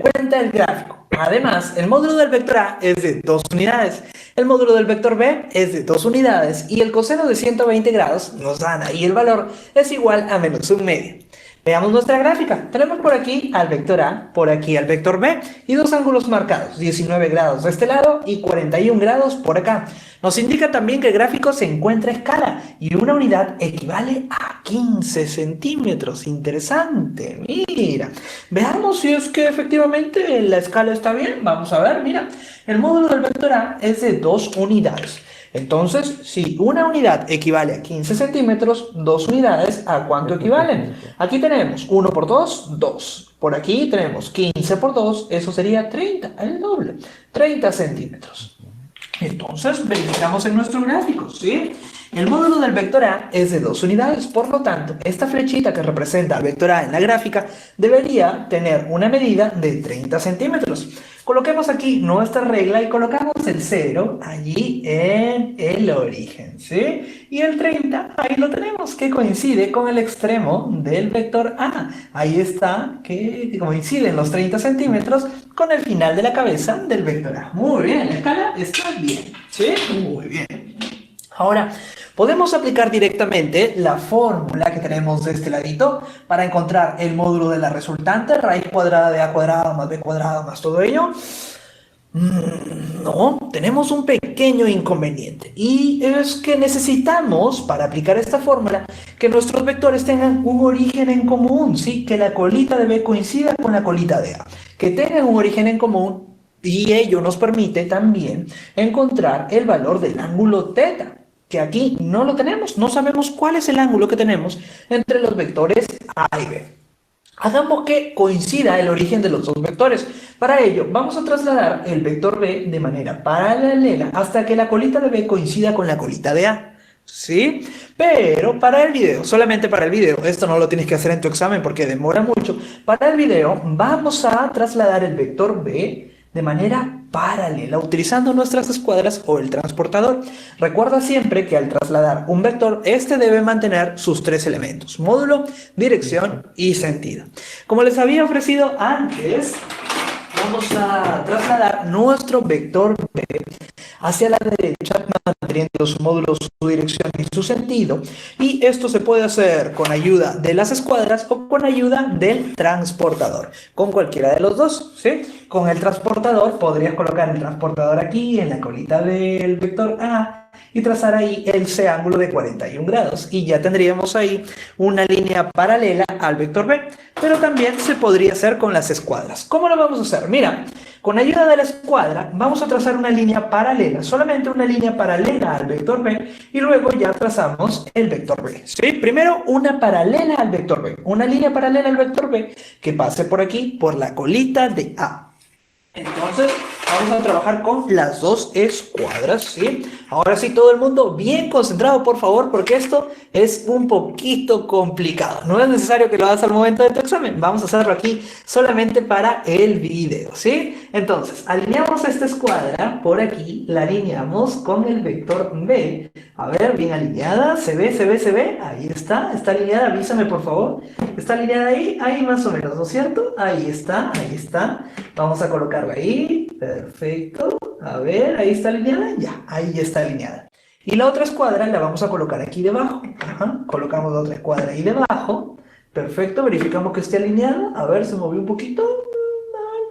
Cuenta el gráfico. Además, el módulo del vector A es de 2 unidades, el módulo del vector B es de 2 unidades y el coseno de 120 grados nos dan ahí el valor es igual a menos 1/2. Veamos nuestra gráfica. Tenemos por aquí al vector A, por aquí al vector B y dos ángulos marcados, 19 grados de este lado y 41 grados por acá. Nos indica también que el gráfico se encuentra a escala y una unidad equivale a 15 centímetros. Interesante, mira. Veamos si es que efectivamente la escala está bien. Vamos a ver, mira. El módulo del vector A es de 2 unidades. Entonces, si una unidad equivale a 15 centímetros, 2 unidades, ¿a cuánto equivalen? Aquí tenemos 1 por 2, 2. Por aquí tenemos 15 por 2, eso sería 30, el doble, 30 centímetros. Entonces, verificamos en nuestro gráfico, ¿sí? El módulo del vector A es de 2 unidades, por lo tanto, esta flechita que representa al vector A en la gráfica debería tener una medida de 30 centímetros. Coloquemos aquí nuestra regla y colocamos el 0 allí en el origen, ¿sí? Y el 30, ahí lo tenemos, que coincide con el extremo del vector A. Ahí está, que coinciden los 30 centímetros con el final de la cabeza del vector A. Muy bien, la escala está bien, ¿sí? Muy bien. Ahora, podemos aplicar directamente la fórmula que tenemos de este ladito para encontrar el módulo de la resultante, raíz cuadrada de A cuadrado más B cuadrado más todo ello. No, tenemos un pequeño inconveniente y es que necesitamos, para aplicar esta fórmula, que nuestros vectores tengan un origen en común, ¿sí? Que la colita de B coincida con la colita de A, que tengan un origen en común y ello nos permite también encontrar el valor del ángulo θ, que aquí no lo tenemos, no sabemos cuál es el ángulo que tenemos entre los vectores A y B. Hagamos que coincida el origen de los dos vectores. Para ello, vamos a trasladar el vector B de manera paralela hasta que la colita de B coincida con la colita de A. ¿Sí? Pero para el video, solamente para el video, esto no lo tienes que hacer en tu examen porque demora mucho. Para el video, vamos a trasladar el vector B de manera paralela, utilizando nuestras escuadras o el transportador. Recuerda siempre que al trasladar un vector, este debe mantener sus 3 elementos: módulo, dirección y sentido. Como les había ofrecido antes, vamos a trasladar nuestro vector B hacia la derecha, manteniendo su módulo, su dirección y su sentido. Y esto se puede hacer con ayuda de las escuadras o con ayuda del transportador, con cualquiera de los dos, ¿sí? con el transportador podrías colocar el transportador aquí en la colita del vector A y trazar ahí ese ángulo de 41 grados y ya tendríamos ahí una línea paralela al vector B, pero también se podría hacer con las escuadras. ¿Cómo lo vamos a hacer? Mira, con ayuda de la escuadra vamos a trazar una línea paralela, solamente una línea paralela al vector B y luego ya trazamos el vector B, ¿sí? Primero una paralela al vector B, una línea paralela al vector B que pase por aquí, por la colita de A. Entonces, vamos a trabajar con las dos escuadras, ¿sí? Ahora sí, todo el mundo bien concentrado, por favor, porque esto es un poquito complicado. No es necesario que lo hagas al momento de tu examen. Vamos a hacerlo aquí solamente para el video, ¿sí? Entonces, alineamos esta escuadra por aquí, la alineamos con el vector B. A ver, bien alineada, se ve, se ve, se ve. Ahí está alineada, avísame, por favor. ¿Está alineada ahí? Ahí más o menos, ¿no es cierto? Ahí está, ahí está. Vamos a colocarla ahí. Perfecto. A ver, ahí está alineada. Ya, ahí ya está alineada. Y la otra escuadra la vamos a colocar aquí debajo. Ajá. Colocamos la otra escuadra ahí debajo. Perfecto. Verificamos que esté alineada. A ver, se movió un poquito.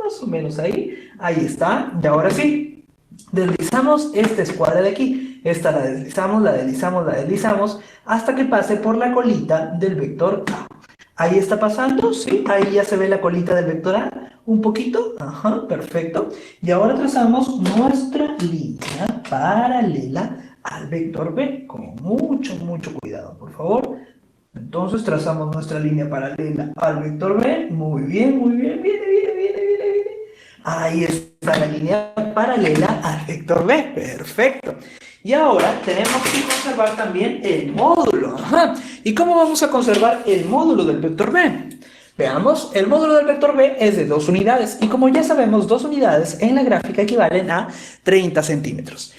Más o menos ahí. Ahí está. Y ahora sí. Deslizamos esta escuadra de aquí. Esta la deslizamos, la deslizamos, la deslizamos. Hasta que pase por la colita del vector A. Ahí está pasando, sí, ahí ya se ve la colita del vector A, un poquito, ajá, perfecto. Y ahora trazamos nuestra línea paralela al vector B, con mucho, mucho cuidado, por favor. Entonces trazamos nuestra línea paralela al vector B, muy bien, viene. Ahí está la línea paralela al vector B, perfecto. Y ahora tenemos que conservar también el módulo. Ajá. ¿Y cómo vamos a conservar el módulo del vector B? Veamos, el módulo del vector B es de 2 unidades. Y como ya sabemos, 2 unidades en la gráfica equivalen a 30 centímetros.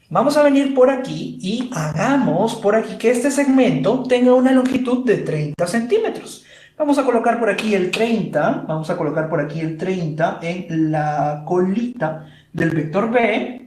Vamos a venir por aquí y hagamos por aquí que este segmento tenga una longitud de 30 centímetros. Vamos a colocar por aquí el 30. Vamos a colocar por aquí el 30 en la colita del vector B.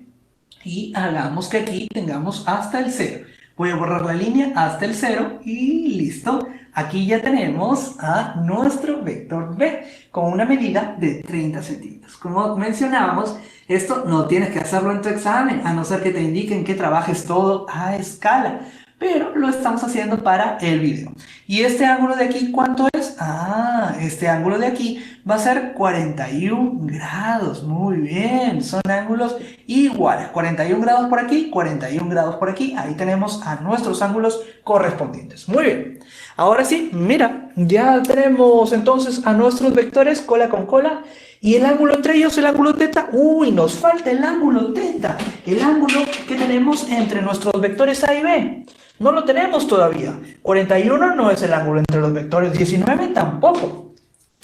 Y hagamos que aquí tengamos hasta el 0. Voy a borrar la línea hasta el 0 y listo. Aquí ya tenemos a nuestro vector B con una medida de 30 centímetros. Como mencionábamos, esto no tienes que hacerlo en tu examen, a no ser que te indiquen que trabajes todo a escala. Pero lo estamos haciendo para el video. ¿Y este ángulo de aquí cuánto es? Ah, este ángulo de aquí va a ser 41 grados. Muy bien, son ángulos iguales. 41 grados por aquí, 41 grados por aquí. Ahí tenemos a nuestros ángulos correspondientes. Muy bien. Ahora sí, mira, ya tenemos entonces a nuestros vectores cola con cola. Y el ángulo entre ellos, el ángulo teta. Uy, nos falta el ángulo teta. El ángulo que tenemos entre nuestros vectores A y B. No lo tenemos todavía. 41 no es el ángulo entre los vectores, 19 tampoco.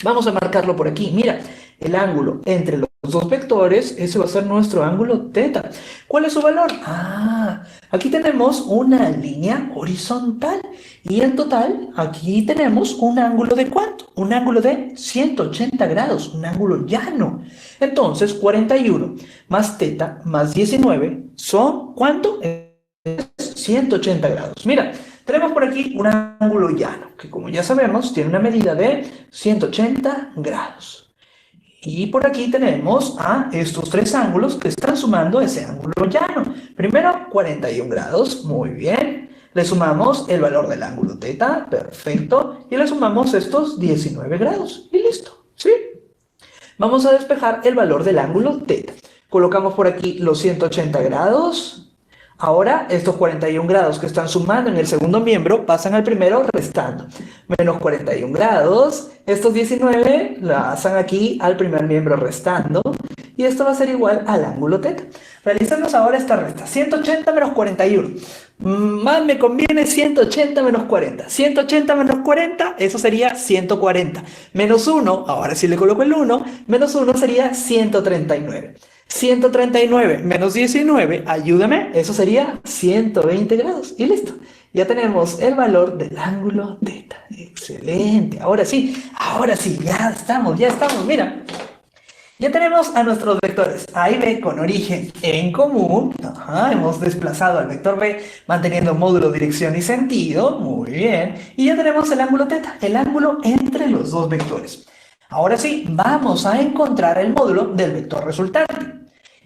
Vamos a marcarlo por aquí. Mira, el ángulo entre los dos vectores, ese va a ser nuestro ángulo teta. ¿Cuál es su valor? Ah, aquí tenemos una línea horizontal. Y en total, aquí tenemos un ángulo de ¿cuánto? Un ángulo de 180 grados, un ángulo llano. Entonces, 41 más teta más 19 son ¿cuánto? 180 grados. Mira, tenemos por aquí un ángulo llano, que como ya sabemos, tiene una medida de 180 grados. Y por aquí tenemos a estos 3 ángulos que están sumando ese ángulo llano. Primero, 41 grados, muy bien. Le sumamos el valor del ángulo teta, perfecto. Y le sumamos estos 19 grados, y listo, ¿sí? Vamos a despejar el valor del ángulo teta. Colocamos por aquí los 180 grados. Ahora, estos 41 grados que están sumando en el segundo miembro pasan al primero restando. Menos 41 grados. Estos 19 la pasan aquí al primer miembro restando. Y esto va a ser igual al ángulo teta. Realizamos ahora esta resta. 180 menos 41. Más me conviene 180 menos 40. 180 menos 40, eso sería 140. Menos 1, ahora sí le coloco el 1. Menos 1 sería 139. 139 menos 19, ayúdame, eso sería 120 grados y listo. Ya tenemos el valor del ángulo teta. Excelente. Ahora sí, ya estamos, mira. Ya tenemos a nuestros vectores A y B con origen en común. Ajá, hemos desplazado al vector B manteniendo módulo, dirección y sentido. Muy bien. Y ya tenemos el ángulo teta, el ángulo entre los dos vectores. Ahora sí, vamos a encontrar el módulo del vector resultante.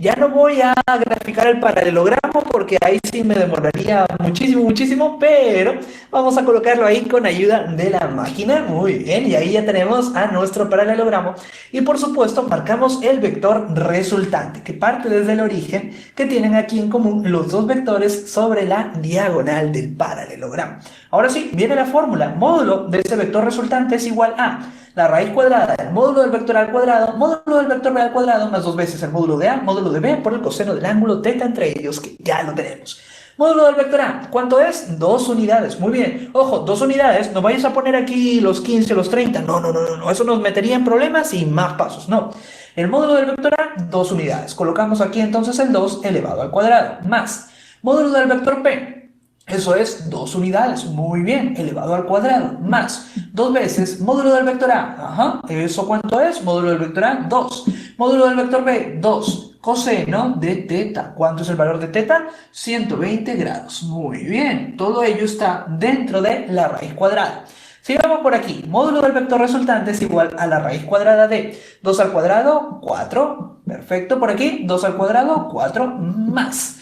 Ya no voy a graficar el paralelogramo porque ahí sí me demoraría muchísimo, muchísimo, pero vamos a colocarlo ahí con ayuda de la máquina. Muy bien, y ahí ya tenemos a nuestro paralelogramo. Y por supuesto, marcamos el vector resultante, que parte desde el origen, que tienen aquí en común los dos vectores sobre la diagonal del paralelogramo. Ahora sí, viene la fórmula. Módulo de ese vector resultante es igual a la raíz cuadrada del módulo del vector al cuadrado, módulo del vector b al cuadrado, más 2 veces el módulo de a, módulo de b, por el coseno del ángulo teta entre ellos, que ya lo tenemos. Módulo del vector a, ¿cuánto es? 2 unidades. Muy bien. Ojo, 2 unidades, no vayas a poner aquí los 15, los 30. No, eso nos metería en problemas y más pasos. No. El módulo del vector a, 2 unidades. Colocamos aquí entonces el 2 elevado al cuadrado, más módulo del vector p. Eso es 2 unidades, muy bien, elevado al cuadrado, más 2 veces módulo del vector A. Ajá, ¿eso cuánto es? Módulo del vector A, 2. Módulo del vector B, 2. Coseno de teta. ¿Cuánto es el valor de teta? 120 grados. Muy bien, todo ello está dentro de la raíz cuadrada. Sigamos por aquí. Módulo del vector resultante es igual a la raíz cuadrada de 2 al cuadrado, 4. Perfecto, por aquí, 2 al cuadrado, 4 más.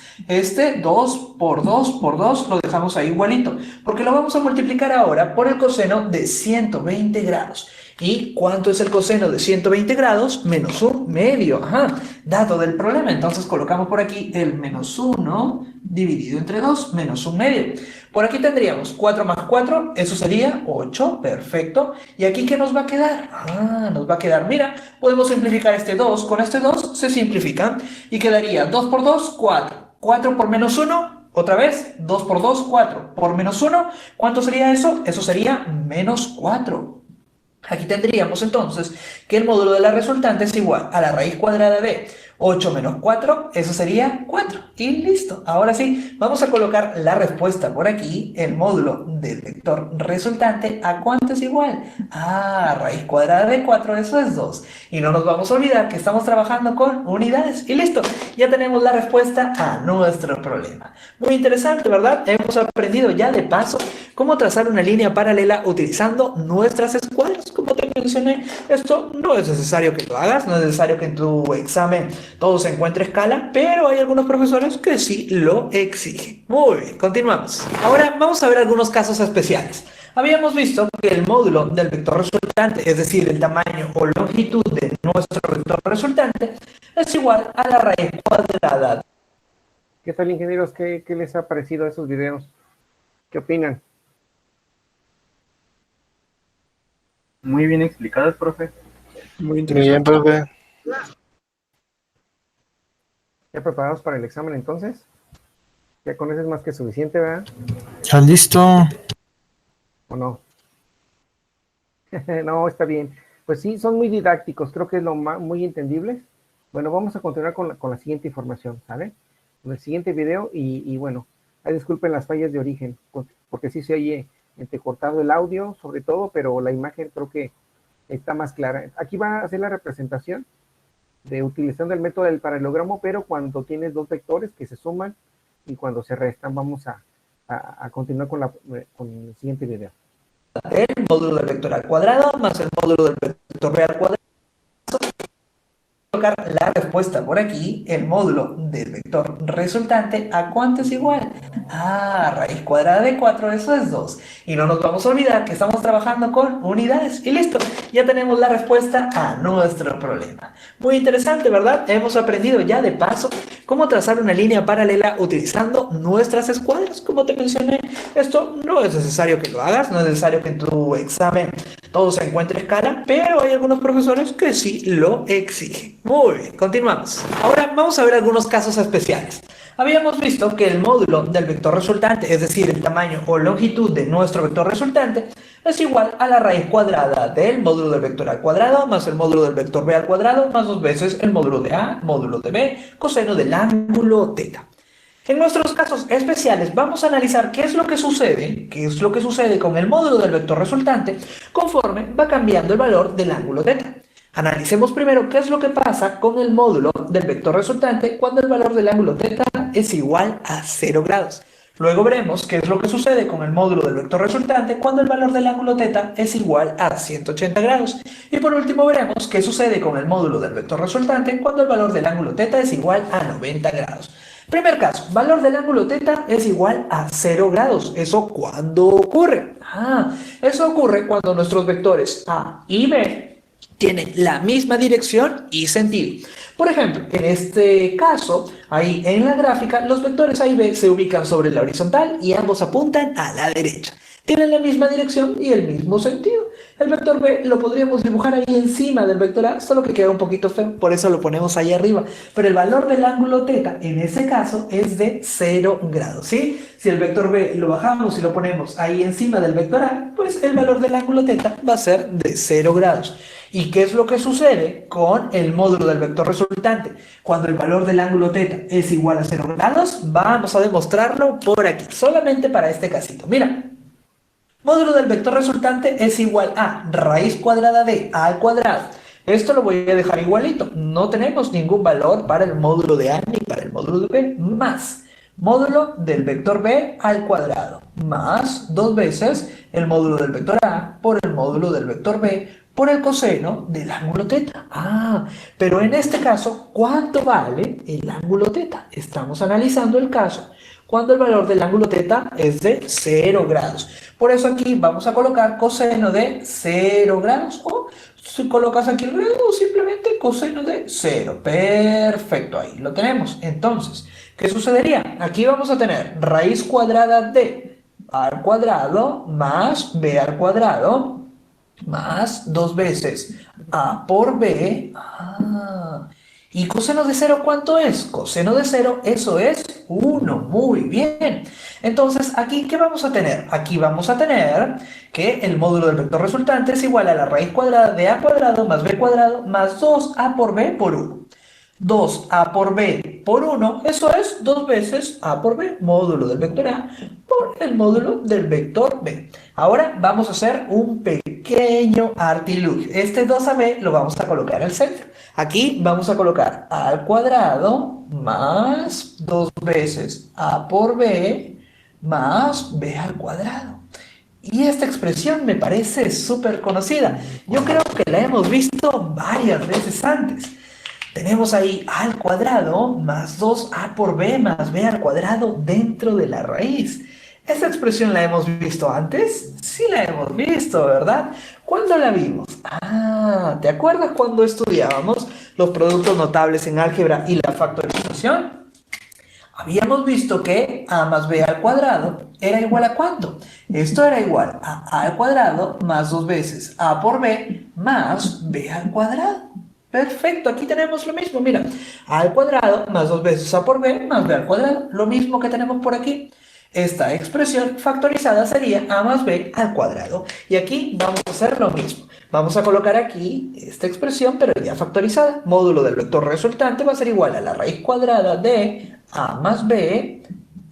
2 por 2 por 2 lo dejamos ahí igualito, porque lo vamos a multiplicar ahora por el coseno de 120 grados. ¿Y cuánto es el coseno de 120 grados? Menos un medio. Ajá, dato del problema. Entonces colocamos por aquí el menos 1 dividido entre 2 menos un medio. Por aquí tendríamos 4 más 4, eso sería 8, perfecto. ¿Y aquí qué nos va a quedar? Nos va a quedar, mira, podemos simplificar este 2, con este 2 se simplifican y quedaría 2 por 2, 4. 4 por menos 1, otra vez, 2 por 2, 4 por menos 1, ¿cuánto sería eso? Eso sería menos 4. Aquí tendríamos entonces que el módulo de la resultante es igual a la raíz cuadrada de 8 menos 4, eso sería 4. Y listo. Ahora sí, vamos a colocar la respuesta por aquí. El módulo del vector resultante, ¿a cuánto es igual? Raíz cuadrada de 4, eso es 2. Y no nos vamos a olvidar que estamos trabajando con unidades. Y listo, ya tenemos la respuesta a nuestro problema. Muy interesante, ¿verdad? Hemos aprendido ya de paso cómo trazar una línea paralela utilizando nuestras escuadras. Como te mencioné, esto no es necesario que lo hagas, no es necesario que en tu examen todo se encuentre a escala, pero hay algunos profesores que sí lo exigen. Muy bien, continuamos. Ahora vamos a ver algunos casos especiales. Habíamos visto que el módulo del vector resultante, es decir, el tamaño o longitud de nuestro vector resultante, es igual a la raíz cuadrada. ¿Qué tal, ingenieros? ¿Qué les ha parecido esos videos? ¿Qué opinan? Muy bien explicadas, profe. Muy bien, profe. ¿Ya preparados para el examen entonces? Ya con eso es más que suficiente, ¿verdad? Ya listo. ¿O no? No, está bien. Pues sí, son muy didácticos, creo que es muy entendibles. Bueno, vamos a continuar con la siguiente información, ¿sale? Con el siguiente video y bueno, disculpen las fallas de origen, porque sí se oye entrecortado el audio, sobre todo, pero la imagen creo que está más clara. Aquí va a hacer la representación de utilizando el método del paralelogramo, pero cuando tienes dos vectores que se suman y cuando se restan. Vamos a continuar con el siguiente video. El módulo del vector al cuadrado más el módulo del vector b al cuadrado. Colocar la respuesta por aquí, el módulo del vector resultante, ¿a cuánto es igual? Raíz cuadrada de 4, eso es 2. Y no nos vamos a olvidar que estamos trabajando con unidades. Y listo, ya tenemos la respuesta a nuestro problema. Muy interesante, ¿verdad? Hemos aprendido ya de paso cómo trazar una línea paralela utilizando nuestras escuadras. Como te mencioné, esto no es necesario que lo hagas, no es necesario que en tu examen todo se encuentre a escala, pero hay algunos profesores que sí lo exigen. Muy bien, continuamos. Ahora vamos a ver algunos casos especiales. Habíamos visto que el módulo del vector resultante, es decir, el tamaño o longitud de nuestro vector resultante, es igual a la raíz cuadrada del módulo del vector al cuadrado más el módulo del vector b al cuadrado más 2 veces el módulo de a, módulo de b, coseno del ángulo teta. En nuestros casos especiales vamos a analizar qué es lo que sucede con el módulo del vector resultante conforme va cambiando el valor del ángulo teta. Analicemos primero qué es lo que pasa con el módulo del vector resultante cuando el valor del ángulo teta es igual a 0 grados. Luego veremos qué es lo que sucede con el módulo del vector resultante cuando el valor del ángulo θ es igual a 180 grados. Y por último veremos qué sucede con el módulo del vector resultante cuando el valor del ángulo θ es igual a 90 grados. Primer caso, valor del ángulo θ es igual a 0 grados. ¿Eso cuándo ocurre? Eso ocurre cuando nuestros vectores A y B tienen la misma dirección y sentido. Por ejemplo, en este caso, ahí en la gráfica, los vectores A y B se ubican sobre la horizontal y ambos apuntan a la derecha. Tienen la misma dirección y el mismo sentido. El vector B lo podríamos dibujar ahí encima del vector A, solo que queda un poquito feo, por eso lo ponemos ahí arriba. Pero el valor del ángulo θ en ese caso es de 0 grados, ¿sí? Si el vector B lo bajamos y lo ponemos ahí encima del vector A, pues el valor del ángulo θ va a ser de 0 grados. ¿Y qué es lo que sucede con el módulo del vector resultante? Cuando el valor del ángulo θ es igual a 0 grados, vamos a demostrarlo por aquí, solamente para este casito. Mira. Módulo del vector resultante es igual a raíz cuadrada de a al cuadrado. Esto lo voy a dejar igualito. No tenemos ningún valor para el módulo de a ni para el módulo de b. Más módulo del vector b al cuadrado. Más 2 veces el módulo del vector a por el módulo del vector b por el coseno del ángulo θ. Pero en este caso, ¿cuánto vale el ángulo θ? Estamos analizando el caso cuando el valor del ángulo θ es de 0 grados. Por eso aquí vamos a colocar coseno de 0 grados, o si colocas aquí el grado, simplemente coseno de 0. Perfecto, ahí lo tenemos. Entonces, ¿qué sucedería? Aquí vamos a tener raíz cuadrada de a al cuadrado más b al cuadrado más 2 veces a por b. ¿Y coseno de 0 cuánto es? Coseno de 0, eso es 1. Muy bien. Entonces, ¿aquí qué vamos a tener? Aquí vamos a tener que el módulo del vector resultante es igual a la raíz cuadrada de a cuadrado más b cuadrado más 2a por b por 1. 2a por b por 1, eso es 2 veces a por b, módulo del vector a por el módulo del vector b. Ahora vamos a hacer un pequeño artilugio. Este 2ab lo vamos a colocar al centro. Aquí vamos a colocar a al cuadrado más 2 veces a por b más b al cuadrado. Y esta expresión me parece súper conocida. Yo creo que la hemos visto varias veces antes. Tenemos ahí a al cuadrado más 2a por b más b al cuadrado dentro de la raíz. ¿Esta expresión la hemos visto antes? Sí la hemos visto, ¿verdad? ¿Cuándo la vimos? ¿Te acuerdas cuando estudiábamos los productos notables en álgebra y la factorización? Habíamos visto que a más b al cuadrado era igual a ¿cuánto? Esto era igual a al cuadrado más 2 veces a por b más b al cuadrado. Perfecto, aquí tenemos lo mismo, mira, a al cuadrado más 2 veces a por b más b al cuadrado, lo mismo que tenemos por aquí. Esta expresión factorizada sería a más b al cuadrado. Y aquí vamos a hacer lo mismo. Vamos a colocar aquí esta expresión, pero ya factorizada. Módulo del vector resultante va a ser igual a la raíz cuadrada de a más b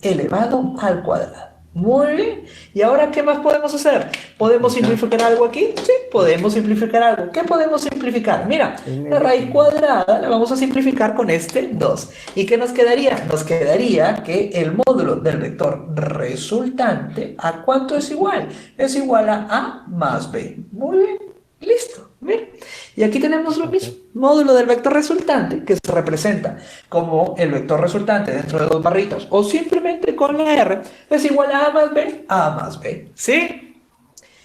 elevado al cuadrado. Muy bien. ¿Y ahora qué más podemos hacer? ¿Podemos simplificar algo aquí? Sí, podemos simplificar algo. ¿Qué podemos simplificar? Mira, la raíz cuadrada la vamos a simplificar con este 2. ¿Y qué nos quedaría? Nos quedaría que el módulo del vector resultante, ¿a cuánto es igual? Es igual a más b. Muy bien. Listo. Mira. Y aquí tenemos lo mismo. Módulo del vector resultante, que se representa como el vector resultante dentro de 2 barritas, o simplemente con la R, es igual a más B, ¿sí?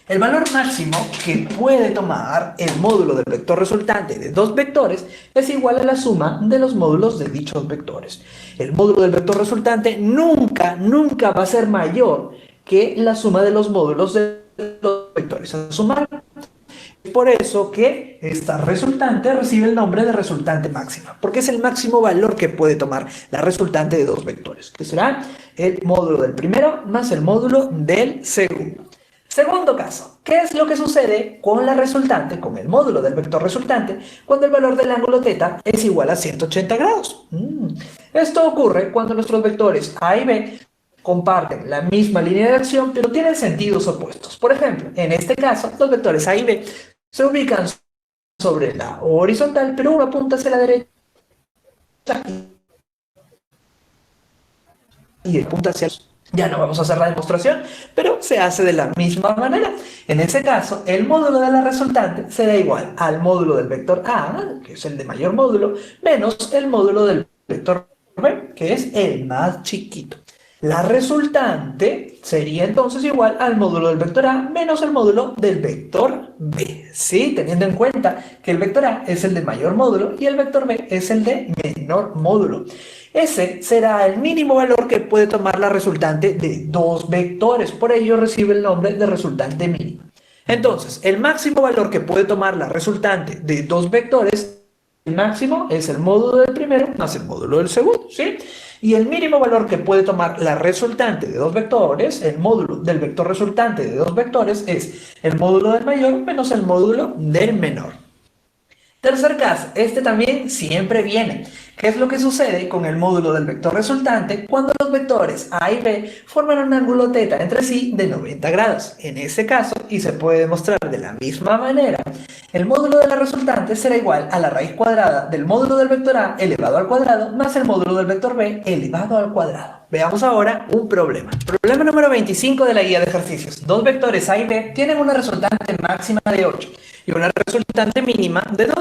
El valor máximo que puede tomar el módulo del vector resultante de 2 vectores es igual a la suma de los módulos de dichos vectores. El módulo del vector resultante nunca va a ser mayor que la suma de los módulos de los vectores a sumar. Por eso que esta resultante recibe el nombre de resultante máxima, porque es el máximo valor que puede tomar la resultante de 2 vectores, que será el módulo del primero más el módulo del segundo. Segundo caso, ¿qué es lo que sucede con la resultante, con el módulo del vector resultante, cuando el valor del ángulo θ es igual a 180 grados? Esto ocurre cuando nuestros vectores a y b comparten la misma línea de acción, pero tienen sentidos opuestos. Por ejemplo, en este caso, los vectores a y b se ubican sobre la horizontal, pero uno apunta hacia la derecha y el apunta hacia el... Ya no vamos a hacer la demostración, pero se hace de la misma manera. En ese caso, el módulo de la resultante será igual al módulo del vector A, que es el de mayor módulo, menos el módulo del vector B, que es el más chiquito. La resultante sería entonces igual al módulo del vector A menos el módulo del vector B, ¿sí? Teniendo en cuenta que el vector A es el de mayor módulo y el vector B es el de menor módulo. Ese será el mínimo valor que puede tomar la resultante de dos vectores, por ello recibe el nombre de resultante mínima. Entonces, el máximo valor que puede tomar la resultante de dos vectores, el máximo es el módulo del primero más el módulo del segundo, ¿sí? Y el mínimo valor que puede tomar la resultante de dos vectores, el módulo del vector resultante de dos vectores, es el módulo del mayor menos el módulo del menor. Tercer caso, este también siempre viene. ¿Qué es lo que sucede con el módulo del vector resultante cuando los vectores A y B forman un ángulo θ entre sí de 90 grados? En ese caso, y se puede demostrar de la misma manera, el módulo de la resultante será igual a la raíz cuadrada del módulo del vector A elevado al cuadrado más el módulo del vector B elevado al cuadrado. Veamos ahora un problema. Problema número 25 de la guía de ejercicios. Dos vectores A y B tienen una resultante máxima de 8 y una resultante mínima de 2.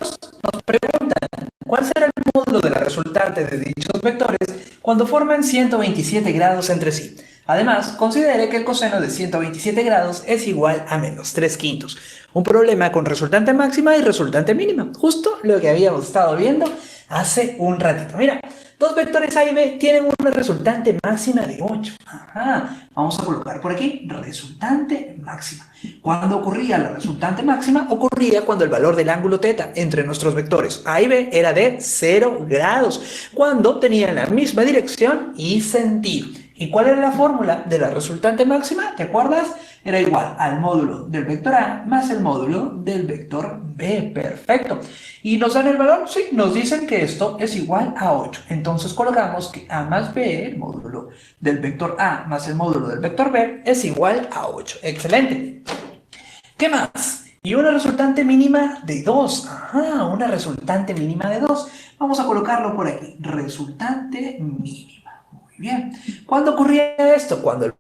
Nos preguntan, ¿cuál será el módulo de la resultante de dichos vectores cuando forman 127 grados entre sí? Además, considere que el coseno de 127 grados es igual a menos 3/5. Un problema con resultante máxima y resultante mínima. Justo lo que habíamos estado viendo hace un ratito. Mira, dos vectores A y B tienen una resultante máxima de 8. Ajá. Vamos a colocar por aquí resultante máxima. ¿Cuándo ocurría la resultante máxima? Ocurría cuando el valor del ángulo θ entre nuestros vectores A y B era de 0 grados, cuando tenían la misma dirección y sentido. ¿Y cuál era la fórmula de la resultante máxima? ¿Te acuerdas? Era igual al módulo del vector A más el módulo del vector B. Perfecto. ¿Y nos dan el valor? Sí, nos dicen que esto es igual a 8. Entonces colocamos que A más B, el módulo del vector A más el módulo del vector B, es igual a 8. Excelente. ¿Qué más? Y una resultante mínima de 2. Ajá, una resultante mínima de 2. Vamos a colocarlo por aquí. Resultante mínima. Muy bien. ¿Cuándo ocurría esto? Cuando el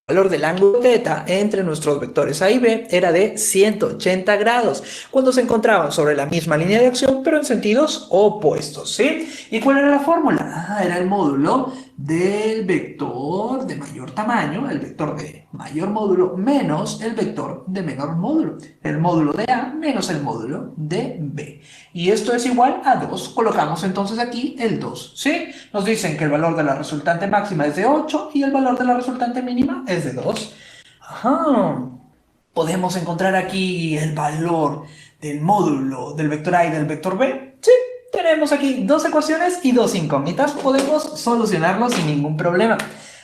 valor del ángulo θ entre nuestros vectores A y B era de 180 grados, cuando se encontraban sobre la misma línea de acción, pero en sentidos opuestos, ¿sí? ¿Y cuál era la fórmula? Ah, era el módulo del vector de mayor tamaño, el vector de mayor módulo, menos el vector de menor módulo, el módulo de A menos el módulo de B. Y esto es igual a 2. Colocamos entonces aquí el 2, ¿sí? Nos dicen que el valor de la resultante máxima es de 8 y el valor de la resultante mínima es de 2. Ajá. ¿Podemos encontrar aquí el valor del módulo del vector A y del vector B? Sí. Tenemos aquí dos ecuaciones y dos incógnitas. Podemos solucionarlo sin ningún problema.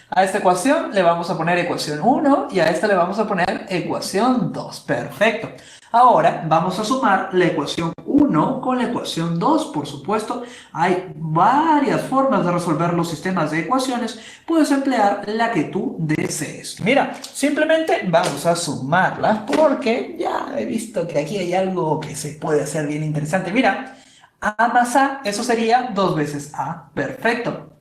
A esta ecuación le vamos a poner ecuación 1 y a esta le vamos a poner ecuación 2. Perfecto. Ahora vamos a sumar la ecuación 1 con la ecuación 2. Por supuesto, hay varias formas de resolver los sistemas de ecuaciones. Puedes emplear la que tú desees. Mira, simplemente vamos a sumarlas porque ya he visto que aquí hay algo que se puede hacer bien interesante. Mira, A más A, eso sería 2 veces A. Perfecto.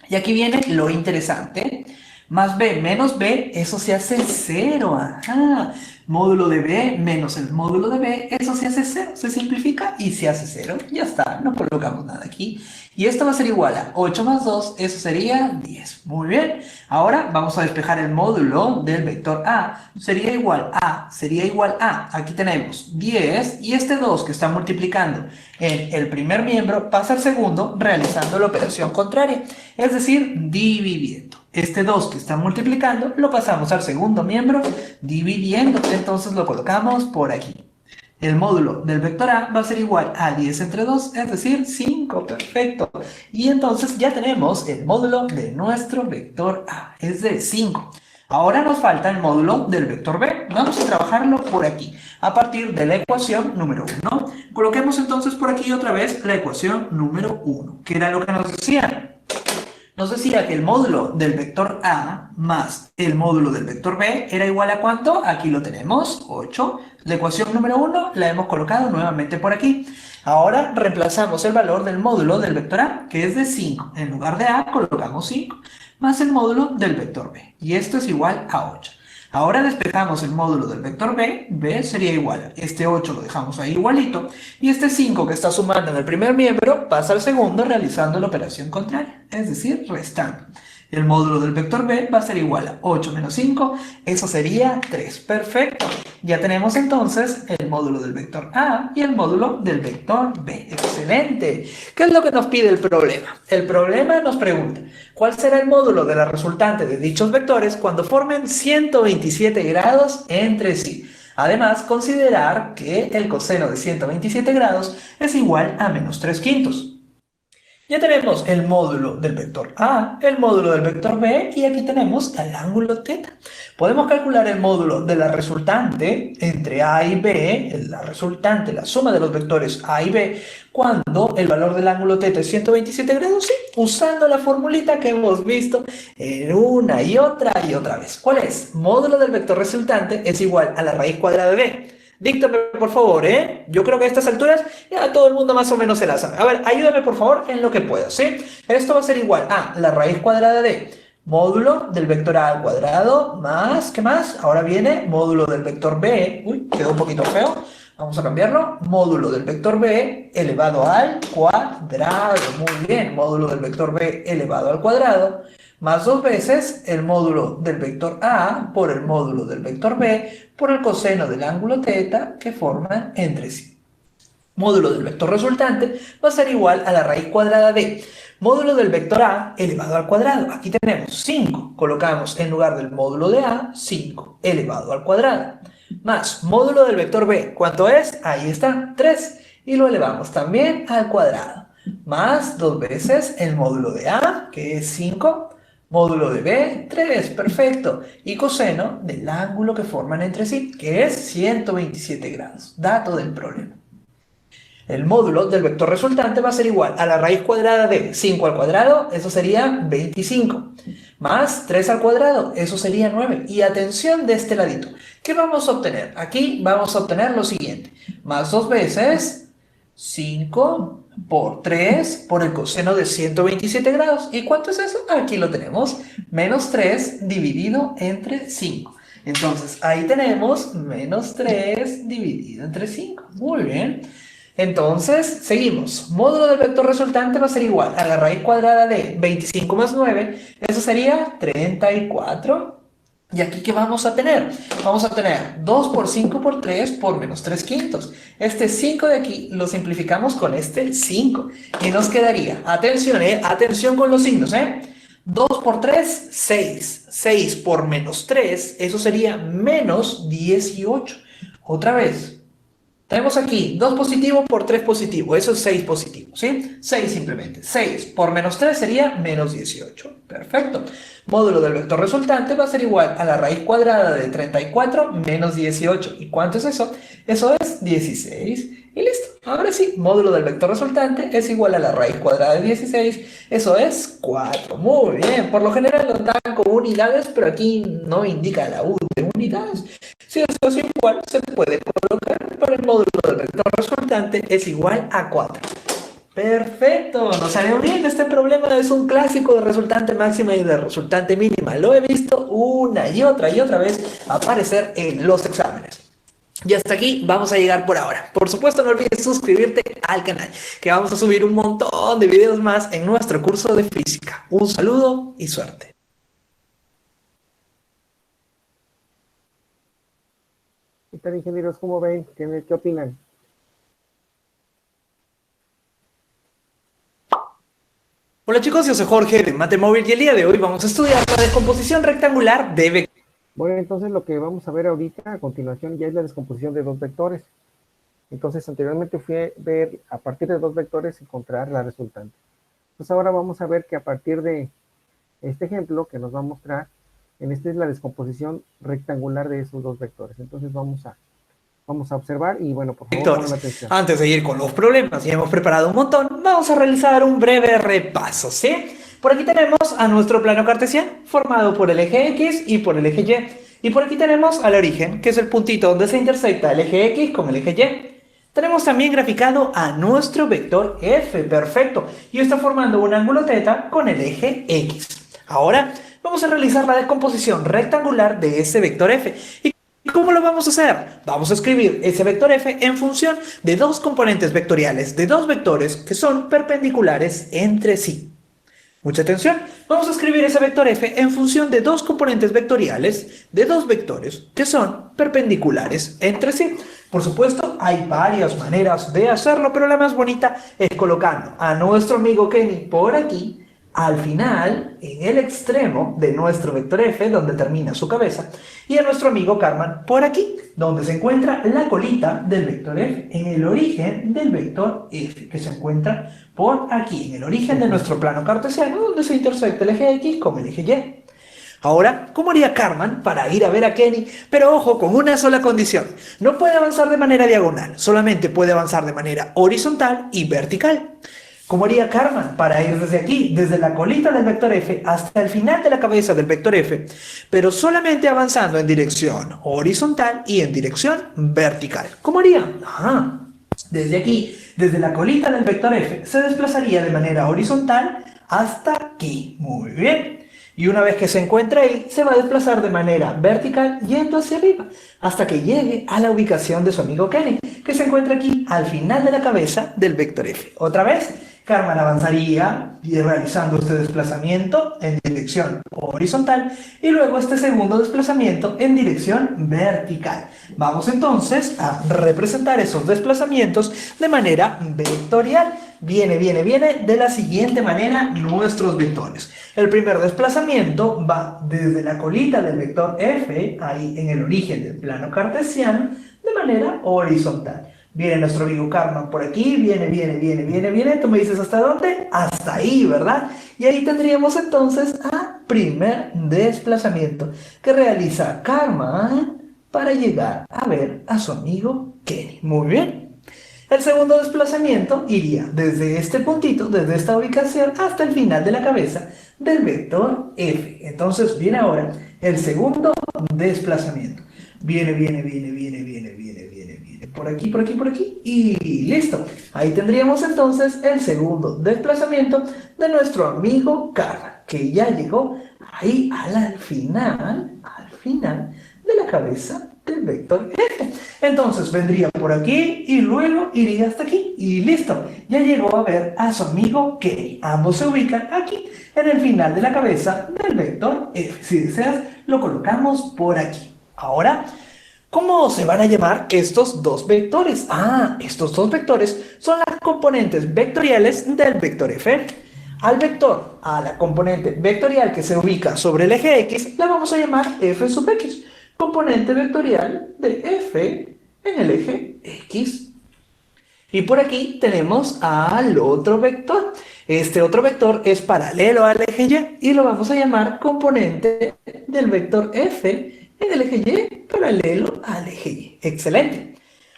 Y aquí viene lo interesante. Más B menos B, eso se hace 0. Ajá. Módulo de B menos el módulo de B, eso se hace 0. Se simplifica y se hace 0. Ya está, no colocamos nada aquí. Y esto va a ser igual a 8 más 2, eso sería 10. Muy bien. Ahora vamos a despejar el módulo del vector A. Sería igual a, aquí tenemos 10 y este 2 que está multiplicando en el primer miembro pasa al segundo realizando la operación contraria. Es decir, dividiendo. Este 2 que está multiplicando lo pasamos al segundo miembro dividiendo. Entonces lo colocamos por aquí. El módulo del vector A va a ser igual a 10 entre 2, es decir, 5. Perfecto. Y entonces ya tenemos el módulo de nuestro vector A, es de 5. Ahora nos falta el módulo del vector B. Vamos a trabajarlo por aquí, a partir de la ecuación número 1. Coloquemos entonces por aquí otra vez la ecuación número 1, que era lo que nos decía. Nos decía que el módulo del vector A más el módulo del vector B era igual a ¿cuánto? Aquí lo tenemos, 8. La ecuación número 1 la hemos colocado nuevamente por aquí. Ahora reemplazamos el valor del módulo del vector A, que es de 5. En lugar de A colocamos 5, más el módulo del vector B. Y esto es igual a 8. Ahora despejamos el módulo del vector B. B sería igual. Este 8 lo dejamos ahí igualito. Y este 5 que está sumando en el primer miembro pasa al segundo realizando la operación contraria, es decir, restando. El módulo del vector B va a ser igual a 8 menos 5, eso sería 3. Perfecto. Ya tenemos entonces el módulo del vector A y el módulo del vector B. Excelente. ¿Qué es lo que nos pide el problema? El problema nos pregunta, ¿cuál será el módulo de la resultante de dichos vectores cuando formen 127 grados entre sí? Además, considerar que el coseno de 127 grados es igual a menos 3/5. Ya tenemos el módulo del vector A, el módulo del vector B y aquí tenemos el ángulo θ. Podemos calcular el módulo de la resultante entre A y B, la resultante, la suma de los vectores A y B, cuando el valor del ángulo θ es 127 grados, sí, usando la formulita que hemos visto una y otra vez. ¿Cuál es? Módulo del vector resultante es igual a la raíz cuadrada de B. Díctame, por favor, ¿eh? Yo creo que a estas alturas ya todo el mundo más o menos se la sabe. A ver, ayúdame, por favor, en lo que pueda, ¿sí? Esto va a ser igual a la raíz cuadrada de módulo del vector A al cuadrado más, ¿qué más? Ahora viene módulo del vector B. Uy, quedó un poquito feo. Vamos a cambiarlo. Módulo del vector B elevado al cuadrado. Muy bien, módulo del vector B elevado al cuadrado. Más 2 veces el módulo del vector A por el módulo del vector B por el coseno del ángulo θ que forman entre sí. Módulo del vector resultante va a ser igual a la raíz cuadrada de módulo del vector A elevado al cuadrado. Aquí tenemos 5. Colocamos en lugar del módulo de A, 5 elevado al cuadrado. Más módulo del vector B. ¿Cuánto es? Ahí está, 3. Y lo elevamos también al cuadrado. Más 2 veces el módulo de A, que es 5. Módulo de B, 3, perfecto. Y coseno del ángulo que forman entre sí, que es 127 grados. Dato del problema. El módulo del vector resultante va a ser igual a la raíz cuadrada de 5 al cuadrado, eso sería 25. Más 3 al cuadrado, eso sería 9. Y atención de este ladito. ¿Qué vamos a obtener? Aquí vamos a obtener lo siguiente. Más 2 veces 5 por 3 por el coseno de 127 grados. ¿Y cuánto es eso? Aquí lo tenemos. Menos 3 dividido entre 5. Entonces, ahí tenemos menos 3 dividido entre 5. Muy bien. Entonces, seguimos. Módulo del vector resultante va a ser igual a la raíz cuadrada de 25 más 9. Eso sería 34. ¿Y aquí qué vamos a tener? Vamos a tener 2 por 5 por 3 por menos 3/5. Este 5 de aquí lo simplificamos con este 5. Y nos quedaría, atención, atención con los signos, 2 por 3, 6. 6 por menos 3, eso sería menos 18. Otra vez. Tenemos aquí 2 positivo por 3 positivo, eso es 6 positivo, ¿sí? 6 simplemente. 6 por menos 3 sería menos 18. Perfecto. Módulo del vector resultante va a ser igual a la raíz cuadrada de 34 menos 18. ¿Y cuánto es eso? Eso es 16. Y listo. Ahora sí, módulo del vector resultante es igual a la raíz cuadrada de 16. Eso es 4. Muy bien. Por lo general lo dan como unidades, pero aquí no indica la U de unidades. Si esto es igual, se puede colocar, pero el módulo del vector resultante es igual a 4. Perfecto, nos salió bien. Este problema es un clásico de resultante máxima y de resultante mínima. Lo he visto una y otra vez aparecer en los exámenes. Y hasta aquí vamos a llegar por ahora. Por supuesto, no olvides suscribirte al canal, que vamos a subir un montón de videos más en nuestro curso de física. Un saludo y suerte. ¿Qué tal, ingenieros? ¿Cómo ven? ¿Qué opinan? Hola chicos, yo soy Jorge de Matemóvil y el día de hoy vamos a estudiar la descomposición rectangular de vectores. Bueno, entonces lo que vamos a ver ahorita a continuación ya es la descomposición de dos vectores. Entonces anteriormente fui a ver a partir de dos vectores encontrar la resultante. Entonces ahora vamos a ver que a partir de este ejemplo que nos va a mostrar, en este es la descomposición rectangular de esos dos vectores. Entonces vamos a observar y bueno, por favor, pongan atención. Antes de ir con los problemas, ya hemos preparado un montón, vamos a realizar un breve repaso, ¿sí? Por aquí tenemos a nuestro plano cartesiano, formado por el eje X y por el eje Y. Y por aquí tenemos al origen, que es el puntito donde se intersecta el eje X con el eje Y. Tenemos también graficado a nuestro vector f, perfecto, y está formando un ángulo θ con el eje x. Ahora vamos a realizar la descomposición rectangular de ese vector f. ¿Y cómo lo vamos a hacer? Vamos a escribir ese vector f en función de dos componentes vectoriales, de dos vectores que son perpendiculares entre sí. Mucha atención, vamos a escribir ese vector f en función de dos componentes vectoriales, de dos vectores que son perpendiculares entre sí. Por supuesto, hay varias maneras de hacerlo, pero la más bonita es colocando a nuestro amigo Kenny por aquí, al final, en el extremo de nuestro vector f, donde termina su cabeza, y a nuestro amigo Karman por aquí, donde se encuentra la colita del vector f, en el origen del vector f, que se encuentra por aquí, en el origen de nuestro plano cartesiano, donde se intersecta el eje x con el eje y. Ahora, ¿cómo haría Karman para ir a ver a Kenny? Pero ojo, con una sola condición. No puede avanzar de manera diagonal, solamente puede avanzar de manera horizontal y vertical. ¿Cómo haría Karman para ir desde aquí, desde la colita del vector f hasta el final de la cabeza del vector f, pero solamente avanzando en dirección horizontal y en dirección vertical? ¿Cómo haría? Desde aquí, desde la colita del vector f, se desplazaría de manera horizontal hasta aquí. Muy bien. Y una vez que se encuentra ahí, se va a desplazar de manera vertical yendo hacia arriba, hasta que llegue a la ubicación de su amigo Kenny, que se encuentra aquí al final de la cabeza del vector f. Otra vez, Karman avanzaría y realizando este desplazamiento en dirección horizontal y luego este segundo desplazamiento en dirección vertical. Vamos entonces a representar esos desplazamientos de manera vectorial. Viene de la siguiente manera nuestros vectores. El primer desplazamiento va desde la colita del vector f, ahí en el origen del plano cartesiano, de manera horizontal. Viene nuestro amigo Karman por aquí, viene. Tú me dices ¿hasta dónde? Hasta ahí, ¿verdad? Y ahí tendríamos entonces a primer desplazamiento que realiza Karman para llegar a ver a su amigo Kenny. Muy bien. El segundo desplazamiento iría desde este puntito, desde esta ubicación, hasta el final de la cabeza del vector f. Entonces viene ahora el segundo desplazamiento. Viene. Por aquí. Y listo. Ahí tendríamos entonces el segundo desplazamiento de nuestro amigo Karman, que ya llegó ahí al final de la cabeza del vector f. Entonces vendría por aquí y luego iría hasta aquí y listo. Ya llegó a ver a su amigo Kenny. Ambos se ubican aquí en el final de la cabeza del vector f. Si deseas, lo colocamos por aquí. Ahora, ¿cómo se van a llamar estos dos vectores? Estos dos vectores son las componentes vectoriales del vector f. Al vector, a la componente vectorial que se ubica sobre el eje x, la vamos a llamar f sub x. Componente vectorial de f en el eje x. Y por aquí tenemos al otro vector. Este otro vector es paralelo al eje y lo vamos a llamar componente del vector f en el eje y paralelo al eje y. Excelente.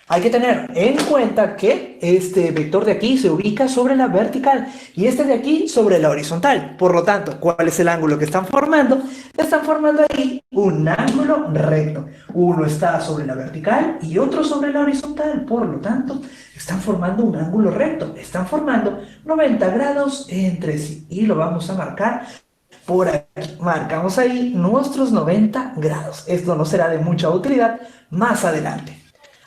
Hay que tener en cuenta que este vector de aquí se ubica sobre la vertical y este de aquí sobre la horizontal. Por lo tanto, ¿cuál es el ángulo que están formando? Están formando ahí un ángulo recto. Uno está sobre la vertical y otro sobre la horizontal. Por lo tanto, están formando un ángulo recto. Están formando 90 grados entre sí. Y lo vamos a marcar por aquí. Marcamos ahí nuestros 90 grados. Esto no será de mucha utilidad más adelante.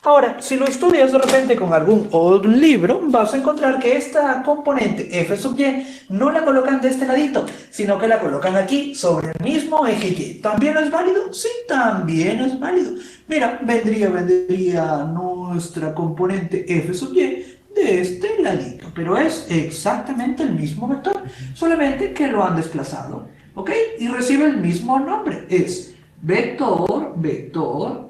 Ahora, si lo estudias de repente con algún otro libro, vas a encontrar que esta componente f sub y no la colocan de este ladito, sino que la colocan aquí sobre el mismo eje y. ¿También es válido? Sí, también es válido. Mira, vendría nuestra componente f sub y de este ladito, pero es exactamente el mismo vector, solamente que lo han desplazado, ¿ok? Y recibe el mismo nombre, es vector